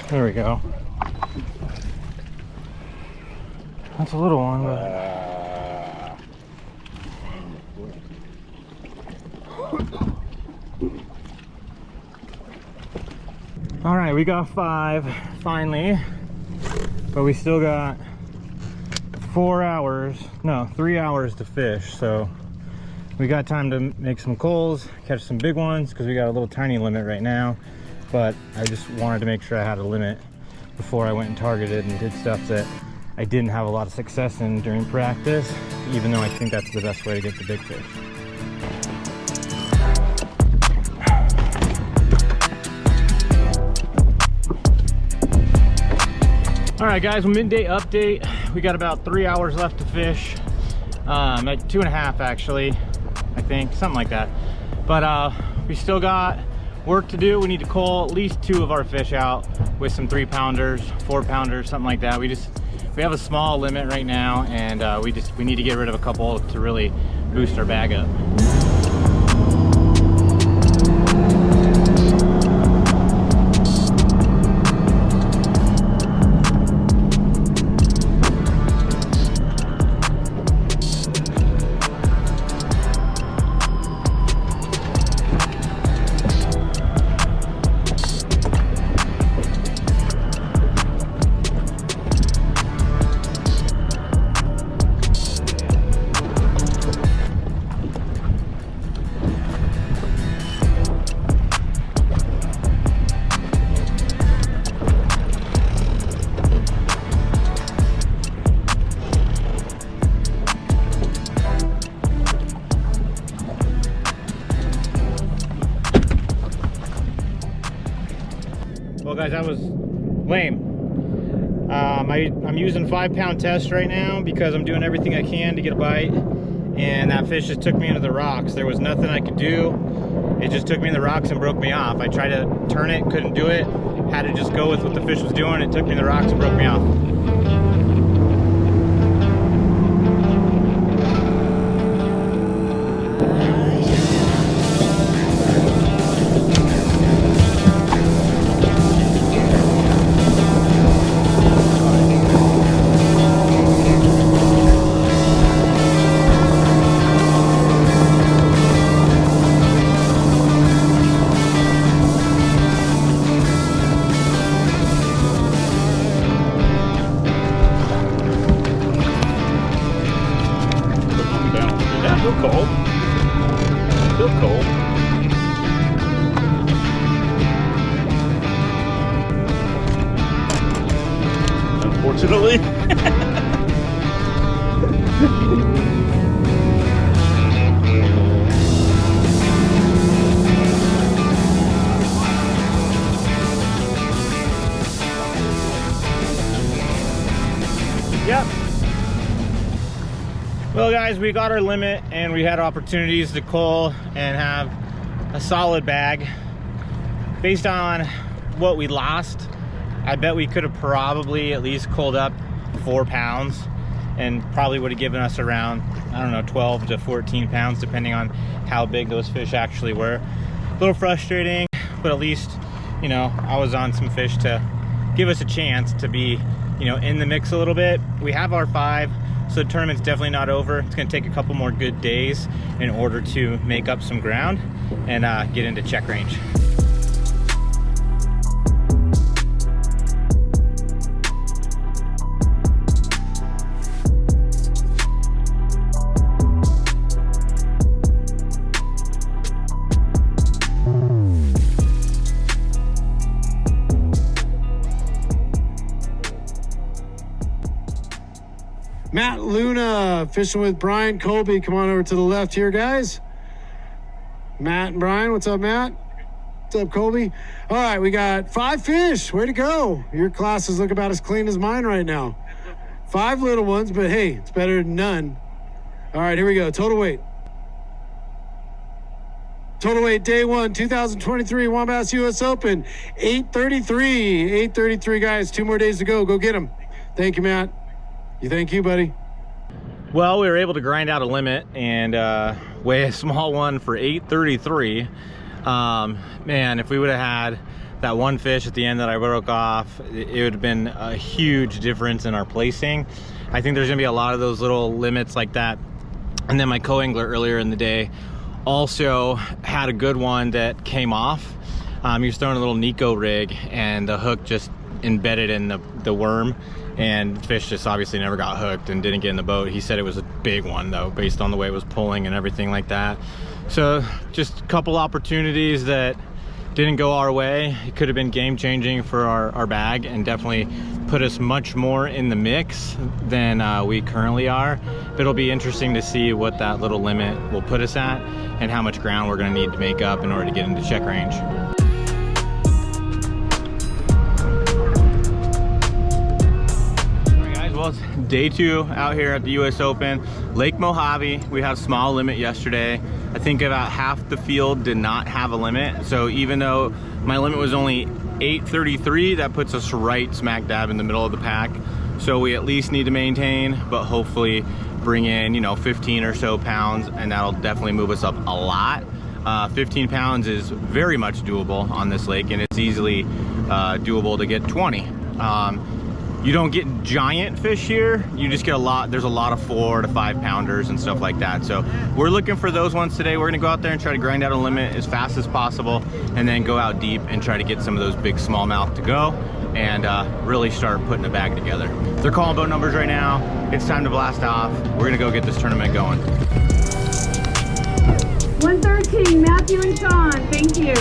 There we go. That's a little one, but all right, we got 5 finally, but we still got 3 hours to fish. So we got time to make some coals, catch some big ones, because we got a little tiny limit right now. But I just wanted to make sure I had a limit before I went and targeted and did stuff that I didn't have a lot of success in during practice, even though I think that's the best way to get the big fish. All right, guys, midday update. We got about 3 hours left to fish. At 2.5 actually, I think, something like that. But we still got work to do. We need to cull at least 2 of our fish out with some 3-pounders, 4-pounders, something like that. We have a small limit right now, and we need to get rid of a couple to really boost our bag up. Well guys, that was lame. I'm using 5-pound test right now because I'm doing everything I can to get a bite, and that fish just took me into the rocks. There was nothing I could do. It just took me in the rocks and broke me off. I tried to turn it, couldn't do it. Had to just go with what the fish was doing. It took me in the rocks and broke me off. Unfortunately. Yep. Well guys, we got our limit and we had opportunities to cull and have a solid bag. Based on what we lost, I bet we could have probably at least culled up 4 pounds and probably would have given us around, I don't know, 12 to 14 pounds depending on how big those fish actually were. A little frustrating, but at least, you know, I was on some fish to give us a chance to be, you know, in the mix a little bit. We have our 5, so the tournament's definitely not over. It's gonna take a couple more good days in order to make up some ground and get into check range. Matt Luna fishing with Brian Colby. Come on over to the left here, guys. Matt and Brian, what's up, Matt? What's up, Colby? All right, we got 5 fish. Way to go. Your classes look about as clean as mine right now. 5 little ones, but hey, it's better than none. All right, here we go. Total weight. Total weight, day 1, 2023 Wabass US Open, 833. 833, guys. 2 more days to go. Go get them. Thank you, Matt. Thank you, buddy. Well, we were able to grind out a limit and weigh a small one for 833. Man, if we would have had that one fish at the end that I broke off, it would have been a huge difference in our placing. I think there's gonna be a lot of those little limits like that. And then my co-angler earlier in the day also had a good one that came off. He was throwing a little Nico rig and the hook just embedded in the worm, and the fish just obviously never got hooked and didn't get in the boat. He said it was a big one though, based on the way it was pulling and everything like that. So just a couple opportunities that didn't go our way. It could have been game changing for our bag and definitely put us much more in the mix than we currently are. But it'll be interesting to see what that little limit will put us at and how much ground we're gonna need to make up in order to get into check range. Well, it's day 2 out here at the US Open, Lake Mohave. We had a small limit yesterday. I think about half the field did not have a limit. So even though my limit was only 833, that puts us right smack dab in the middle of the pack. So we at least need to maintain, but hopefully bring in, you know, 15 or so pounds, and that'll definitely move us up a lot. 15 pounds is very much doable on this lake, and it's easily doable to get 20. You don't get giant fish here, you just get a lot. There's a lot of 4 to 5 pounders and stuff like that. So we're looking for those ones today. We're gonna go out there and try to grind out a limit as fast as possible, and then go out deep and try to get some of those big smallmouth to go and really start putting a bag together. They're calling boat numbers right now. It's time to blast off. We're gonna go get this tournament going. 113, Matthew and Sean, thank you.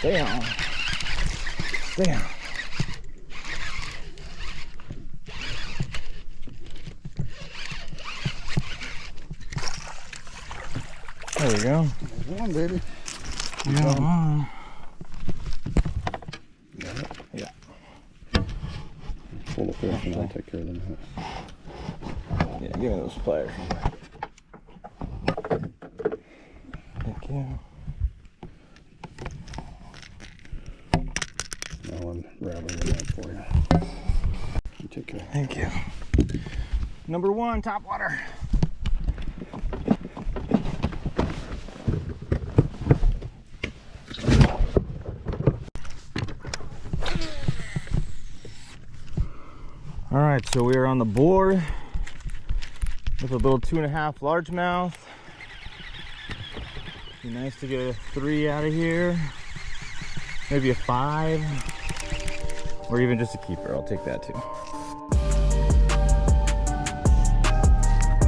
Stay on. Stay on. There we go. There's one, baby. Yeah, one. Yeah. Full of fish, and I'll take care of them. Yeah, give me those pliers. Thank you. Now I'm rattling it up for you. You take care. Thank you. Number one, top water. All right, so we are on the board with a little 2.5 largemouth. Be nice to get a 3 out of here, maybe a 5, or even just a keeper. I'll take that too.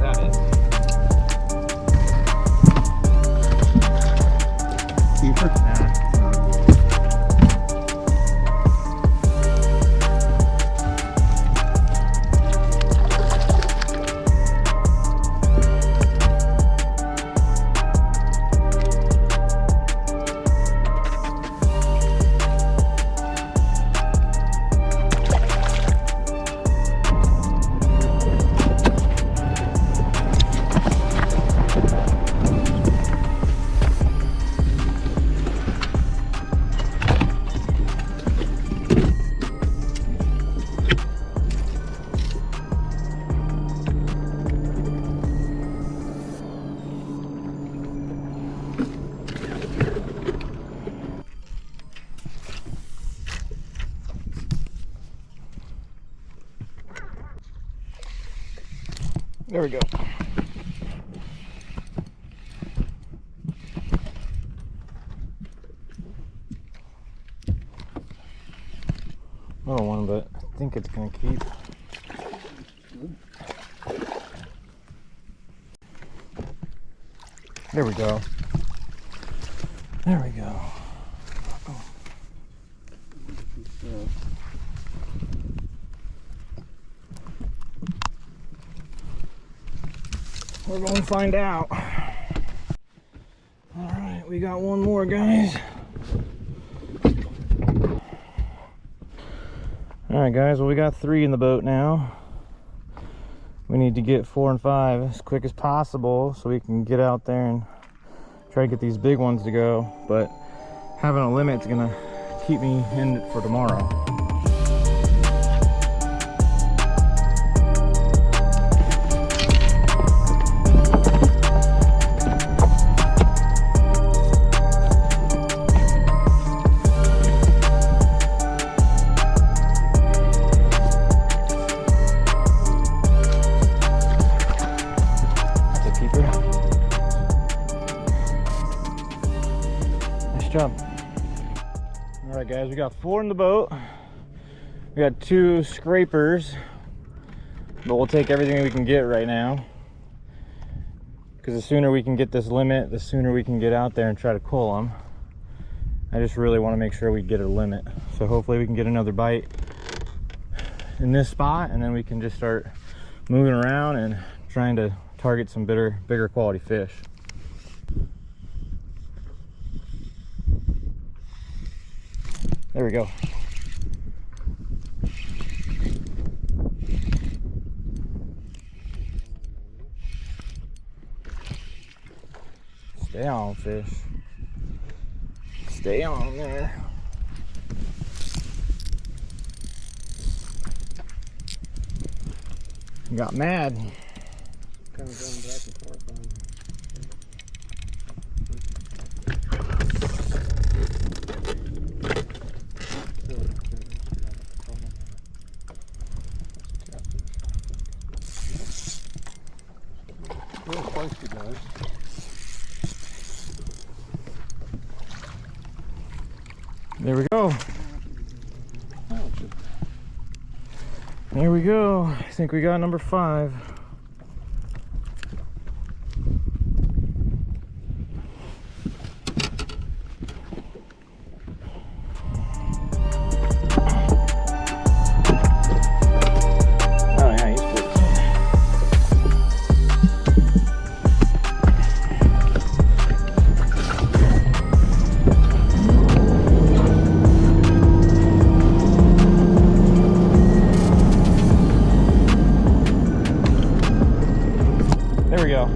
That is. Keeper? Nah. There we go. Little one, but I think it's gonna keep. There we go. There we go. Oh. We're going to find out. All right, we got one more, guys. All right, guys, well, we got 3 in the boat now. We need to get 4 and 5 as quick as possible so we can get out there and try to get these big ones to go. But having a limit is gonna keep me in it for tomorrow. All right, guys, we got 4 in the boat. We got 2 scrapers, but we'll take everything we can get right now, because the sooner we can get this limit, the sooner we can get out there and try to pull them. I just really want to make sure we get a limit, so hopefully we can get another bite in this spot, and then we can just start moving around and trying to target some bigger quality fish. There we go. Stay on, fish. Stay on there. You got mad. Kind of going back and forth on. There we go. There we go. I think we got number 5. There we go.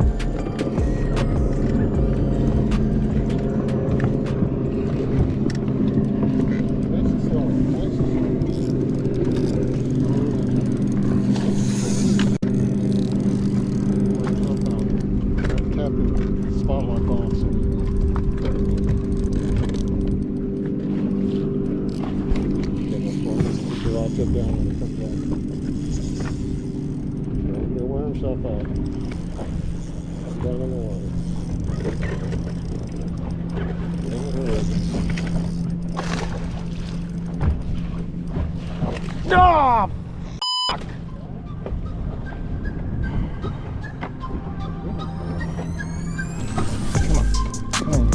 He'll wear himself out. Down in the water. Oh, fuck. Come on. Come on.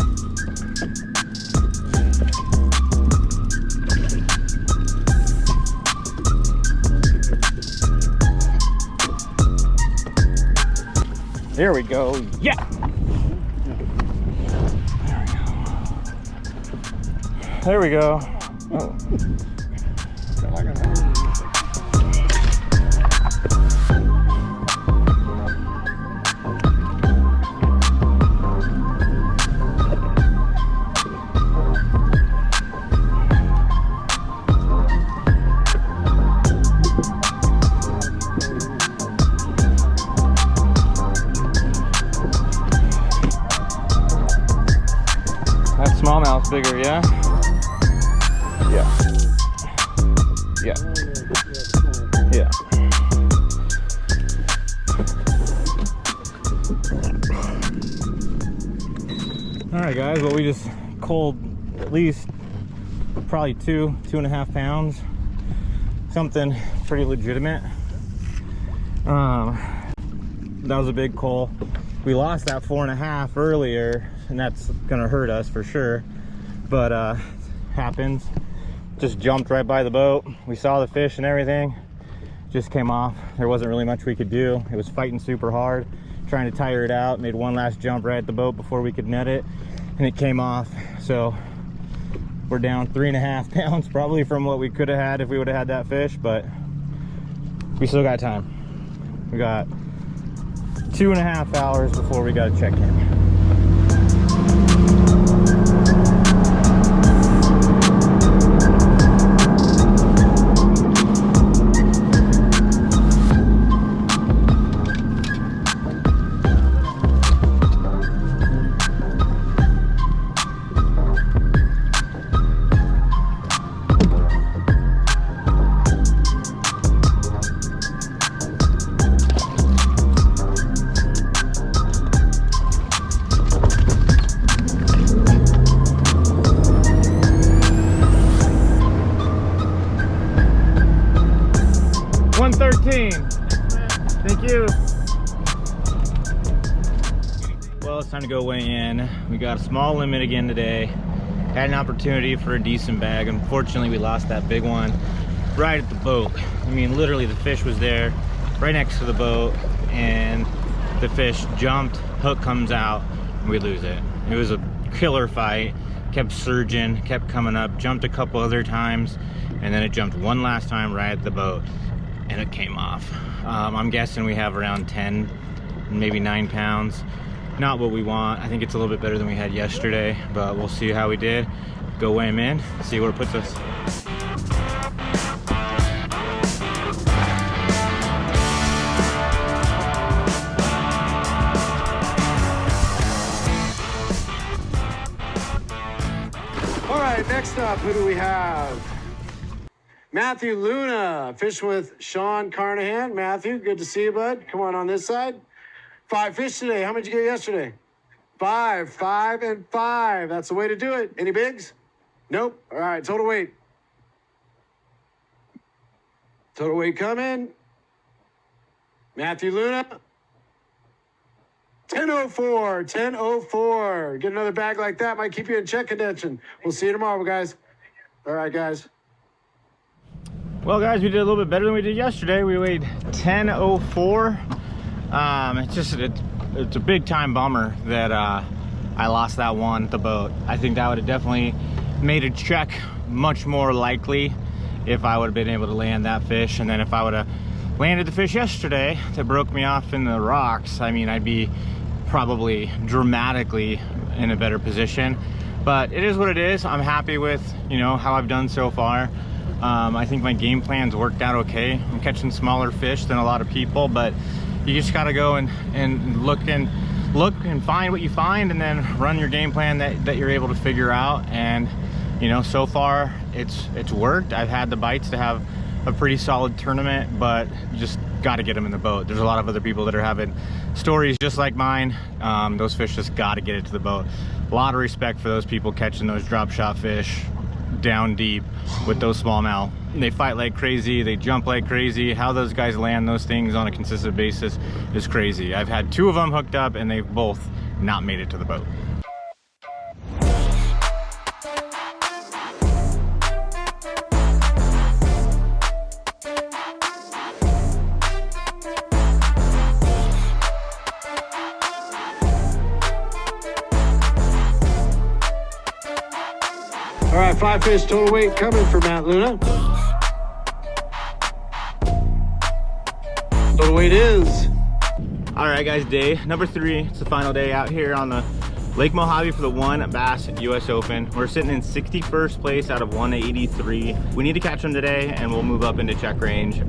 There we go. Yeah. There we go. Oh. Smallmouth's bigger, yeah? Yeah. Yeah. Yeah. Alright guys, well we just culled at least probably 2.5 pounds. Something pretty legitimate. That was a big cull. We lost that 4.5 earlier, and that's gonna hurt us for sure, but happens. Just jumped right by the boat. We saw the fish and everything, just came off. There wasn't really much we could do. It was fighting super hard, trying to tire it out. Made one last jump right at the boat before we could net it, and it came off. So we're down 3.5 pounds probably from what we could have had if we would have had that fish, but we still got time. We got 2.5 hours before we got to check in. Thank you. Well, it's time to go weigh in. We got a small limit again today. Had an opportunity for a decent bag. Unfortunately, we lost that big one right at the boat. I mean, literally the fish was there right next to the boat, and the fish jumped, hook comes out, and we lose it. It was a killer fight. Kept surging, kept coming up, jumped a couple other times, and then it jumped one last time right at the boat, and it came off. I'm guessing we have around 10, maybe 9 pounds. Not what we want. I think it's a little bit better than we had yesterday, but we'll see how we did. Go weigh him in, see where it puts us. All right, next up, who do we have? Matthew Luna, fishing with Sean Carnahan. Matthew, good to see you, bud. Come on this side. 5 fish today. How much did you get yesterday? 5, 5, and 5. That's the way to do it. Any bigs? Nope. All right, total weight. Total weight coming. Matthew Luna. 1004, 1004. Get another bag like that. Might keep you in check contention. We'll see you tomorrow, guys. All right, guys. Well, guys, we did a little bit better than we did yesterday. We weighed 1004. It's a big time bummer that I lost that one at the boat. I think that would have definitely made a check much more likely if I would have been able to land that fish, and then if I would have landed the fish yesterday that broke me off in the rocks, I mean, I'd be probably dramatically in a better position. But it is what it is. I'm happy with, you know, how I've done so far. I think my game plan's worked out okay. I'm catching smaller fish than a lot of people, but you just gotta go and look and find what you find, and then run your game plan that you're able to figure out. And you know, so far it's worked. I've had the bites to have a pretty solid tournament, but you just got to get them in the boat. There's a lot of other people that are having stories just like mine. Those fish just got to get it to the boat. A lot of respect for those people catching those drop shot fish down deep with those smallmouth. They fight like crazy, they jump like crazy. How those guys land those things on a consistent basis is crazy. I've had 2 of them hooked up and they've both not made it to the boat. All right, 5 fish total weight coming for Matt Luna. Total weight is. All right, guys, day number 3. It's the final day out here on the Lake Mohave for the One Bass US Open. We're sitting in 61st place out of 183. We need to catch them today, and we'll move up into check range.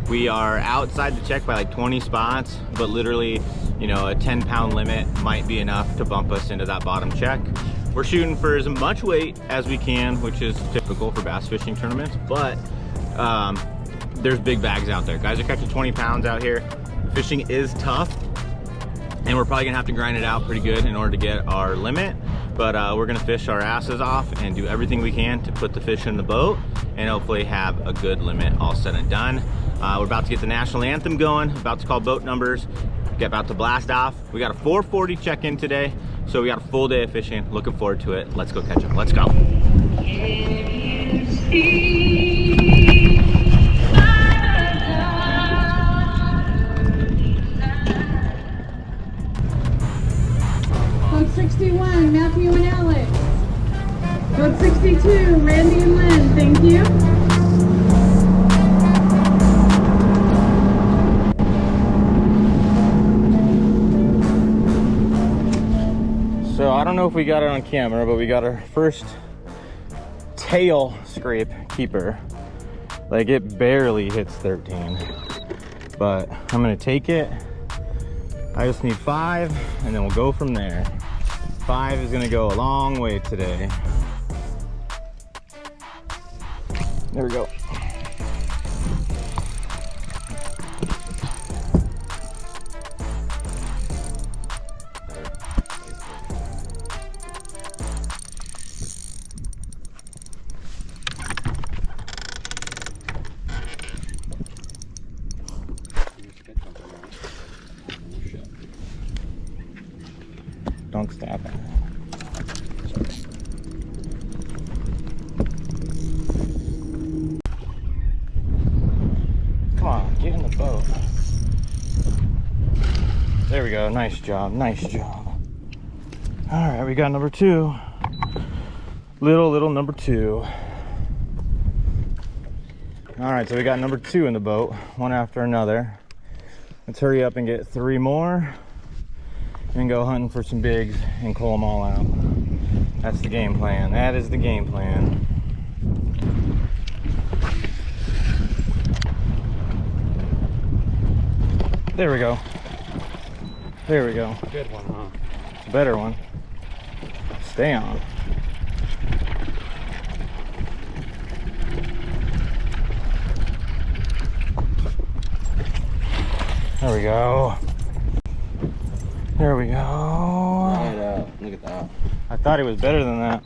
We are outside the check by like 20 spots, but literally, you know, a 10-pound limit might be enough to bump us into that bottom check. We're shooting for as much weight as we can, which is typical for bass fishing tournaments, but there's big bags out there. Guys are catching 20 pounds out here. Fishing is tough, and we're probably gonna have to grind it out pretty good in order to get our limit, but we're gonna fish our asses off and do everything we can to put the fish in the boat and hopefully have a good limit all said and done. We're about to get the national anthem going, about to call boat numbers, get about to blast off. We got a 4:40 check-in today, so we got a full day of fishing. Looking forward to it. Let's go catch them. Let's go. Code 61, Matthew and Alex. Code 62, Randy and Lynn. Thank you. So I don't know if we got it on camera, but we got our first tail scrape keeper. Like, it barely hits 13, but I'm gonna take it. I just need 5 and then we'll go from there. 5 is gonna go a long way today. There we go. Don't stop it. Come on, get in the boat. There we go. Nice job. Nice job. All right, we got number 2. Little number 2. All right, so we got number 2 in the boat, one after another. Let's hurry up and get 3 more and go hunting for some bigs and cull them all out. That's the game plan. That is the game plan. There we go. There we go. Good one, huh? It's a better one. Stay on. There we go. There we go. Right up. Look at that. I thought it was better than that.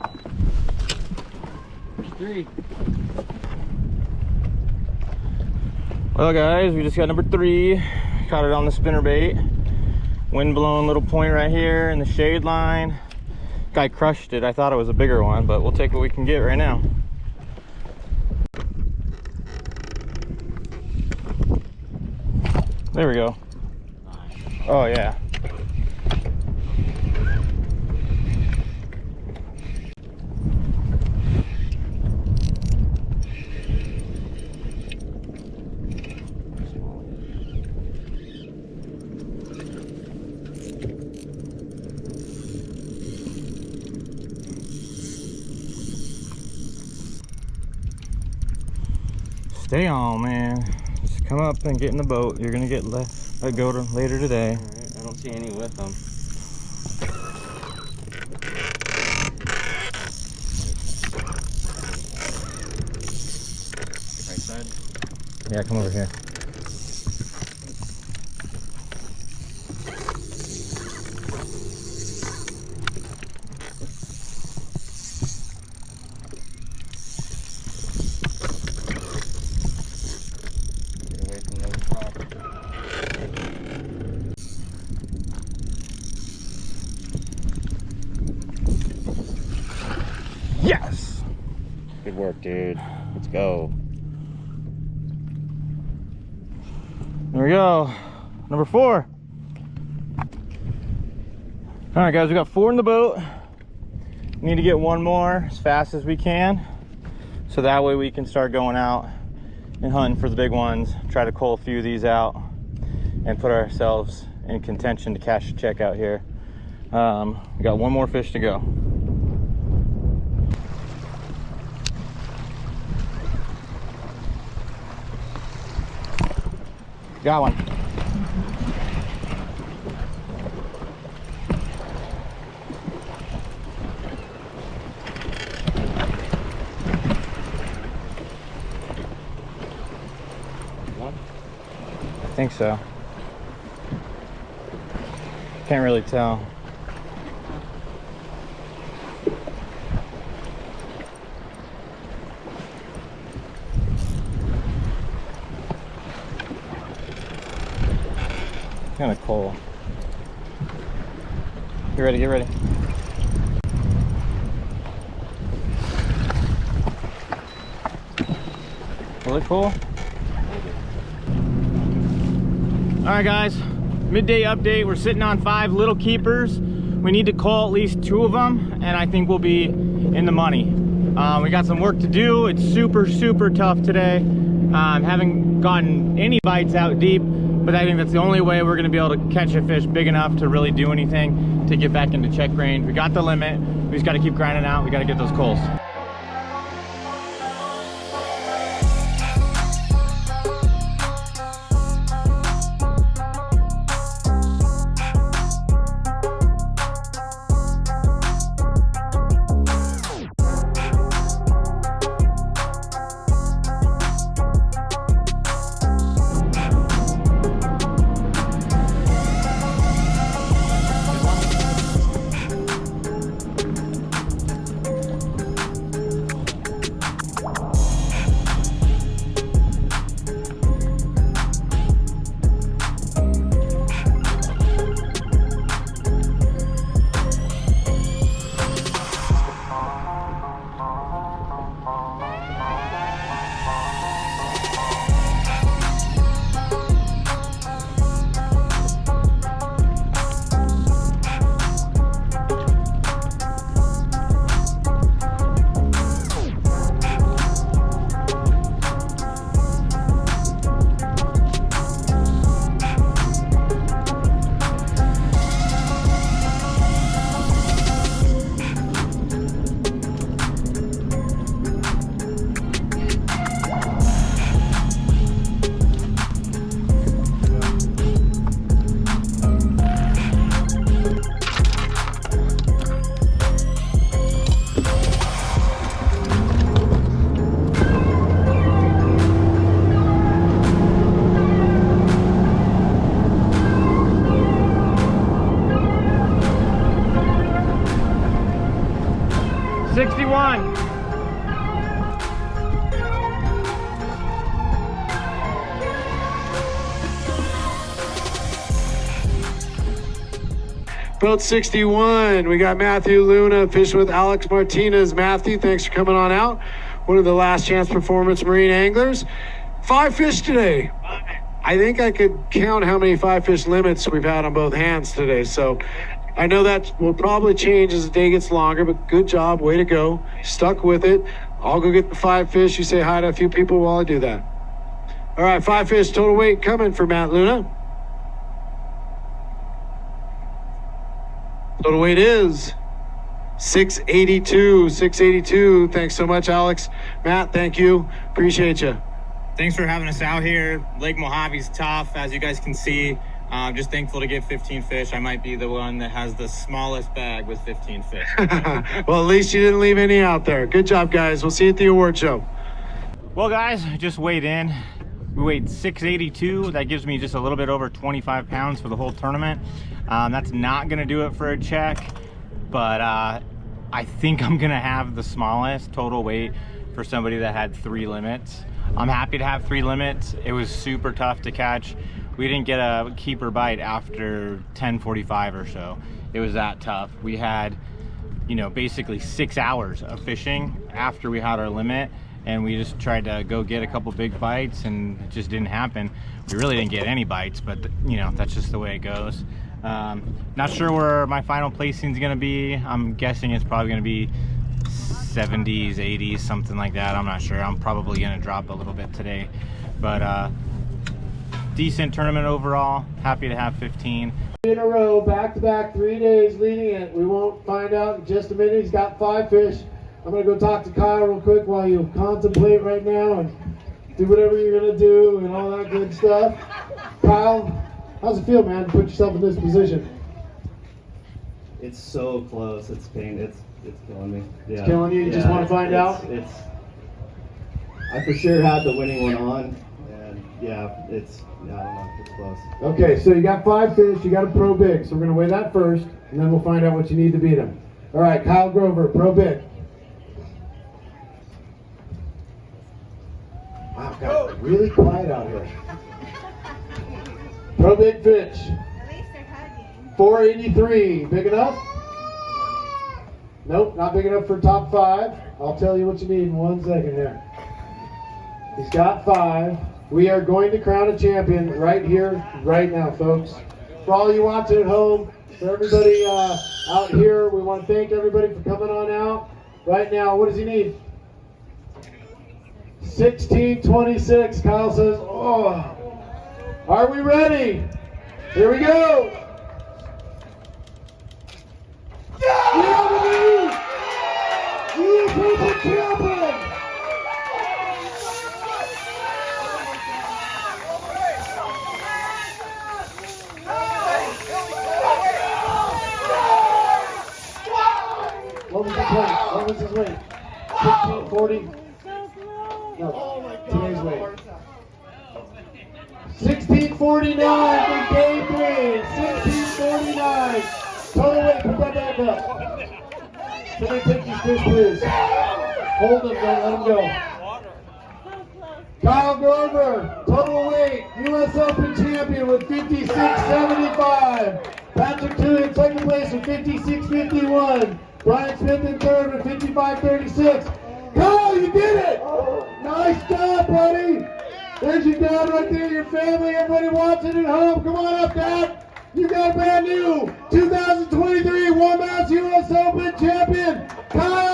3. Well, guys, we just got number 3. Caught it on the spinnerbait. Wind blown little point right here in the shade line. Guy crushed it. I thought it was a bigger one, but we'll take what we can get right now. There we go. Oh yeah. Stay on, man. Just come up and get in the boat. You're gonna get let go later today. All right, I don't see any with them. Right side? Yeah, come over here. Get away from those rocks. Yes! Good work, dude. Let's go. There we go. Number 4. All right, guys, we got 4 in the boat. We need to get 1 more as fast as we can, so that way we can start going out and hunting for the big ones. Try to cull a few of these out and put ourselves in contention to cash a check out here. We got 1 more fish to go. Got one. I think so. Can't really tell. Kind of cold. Get ready, get ready. Really cool. All right, guys, midday update. We're sitting on 5 little keepers. We need to call at least 2 of them, and I think we'll be in the money. We got some work to do. It's super, super tough today. Haven't gotten any bites out deep, but I think that's the only way we're gonna be able to catch a fish big enough to really do anything to get back into check range. We got the limit. We just gotta keep grinding out. We gotta get those culls. Boat 61, we got Matthew Luna fishing with Alex Martinez. Matthew, thanks for coming on out. One of the last chance performance marine anglers. 5 fish today. I think I could count how many 5 fish limits we've had on both hands today. So I know that will probably change as the day gets longer, but good job, way to go. Stuck with it. I'll go get the 5 fish. You say hi to a few people while I do that. All right, 5 fish total weight coming for Matt Luna. Total weight is 682. 682. Thanks so much, Alex. Matt, thank you. Appreciate you. Thanks for having us out here. Lake Mojave's tough, as you guys can see. Just thankful to get 15 fish. I might be the one that has the smallest bag with 15 fish. Well, at least you didn't leave any out there. Good job, guys. We'll see you at the award show. Well, guys, just weighed in. We weighed 682. That gives me just a little bit over 25 pounds for the whole tournament. That's not gonna do it for a check, but I think I'm gonna have the smallest total weight for somebody that had 3 limits. I'm happy to have 3 limits. It was super tough to catch. We didn't get a keeper bite after 10:45 or so. It was that tough. We had, you know, basically 6 hours of fishing after we had our limit, and we just tried to go get a couple big bites, and it just didn't happen. We really didn't get any bites, but you know, that's just the way it goes. Not sure where my final placing is gonna be. I'm guessing it's probably gonna be 70s, 80s, something like that. I'm not sure. I'm probably gonna drop a little bit today, but decent tournament overall. Happy to have 15 in a row, back-to-back, 3 days leading it. We won't find out in just a minute. He's got 5 fish. I'm gonna go talk to Kyle real quick while you contemplate right now and do whatever you're gonna do and all that good stuff. Kyle, how's it feel, man, to put yourself in this position? It's so close. It's pain. It's killing me. Yeah. It's killing you? You just want to find out? I for sure had the winning one on, and yeah, I don't know. It's close. Okay, so you got 5 fish. You got a Pro Big, so we're gonna weigh that first, and then we'll find out what you need to beat him. All right, Kyle Grover, Pro Big. Wow, it got really quiet out here. Pro Big fish. At least they're hugging. 483, big enough? Nope, not big enough for top 5. I'll tell you what you need in 1 second here. He's got 5. We are going to crown a champion right here, right now, folks. For all you watching at home, for everybody out here, we want to thank everybody for coming on out. Right now, what does he need? 1626. Kyle says, oh. Are we ready? Here we go. You people champion! What was his weight? What was his weight? 1640? No, today's weight. 1649 for game 3. 1649. Total weight, put that back up. Somebody take these fish, please. Hold them, don't let them go. Kyle Grover, total weight, U.S. Open champion with 56.75. Patrick Toon in second place with 56.51. Brian Smith in third with 55.36. Kyle, you did it! Nice job, buddy! There's your dad right there, your family, everybody watching at home. Come on up, Dad. You got a brand new 2023 One Mouse U.S. Open champion, Kyle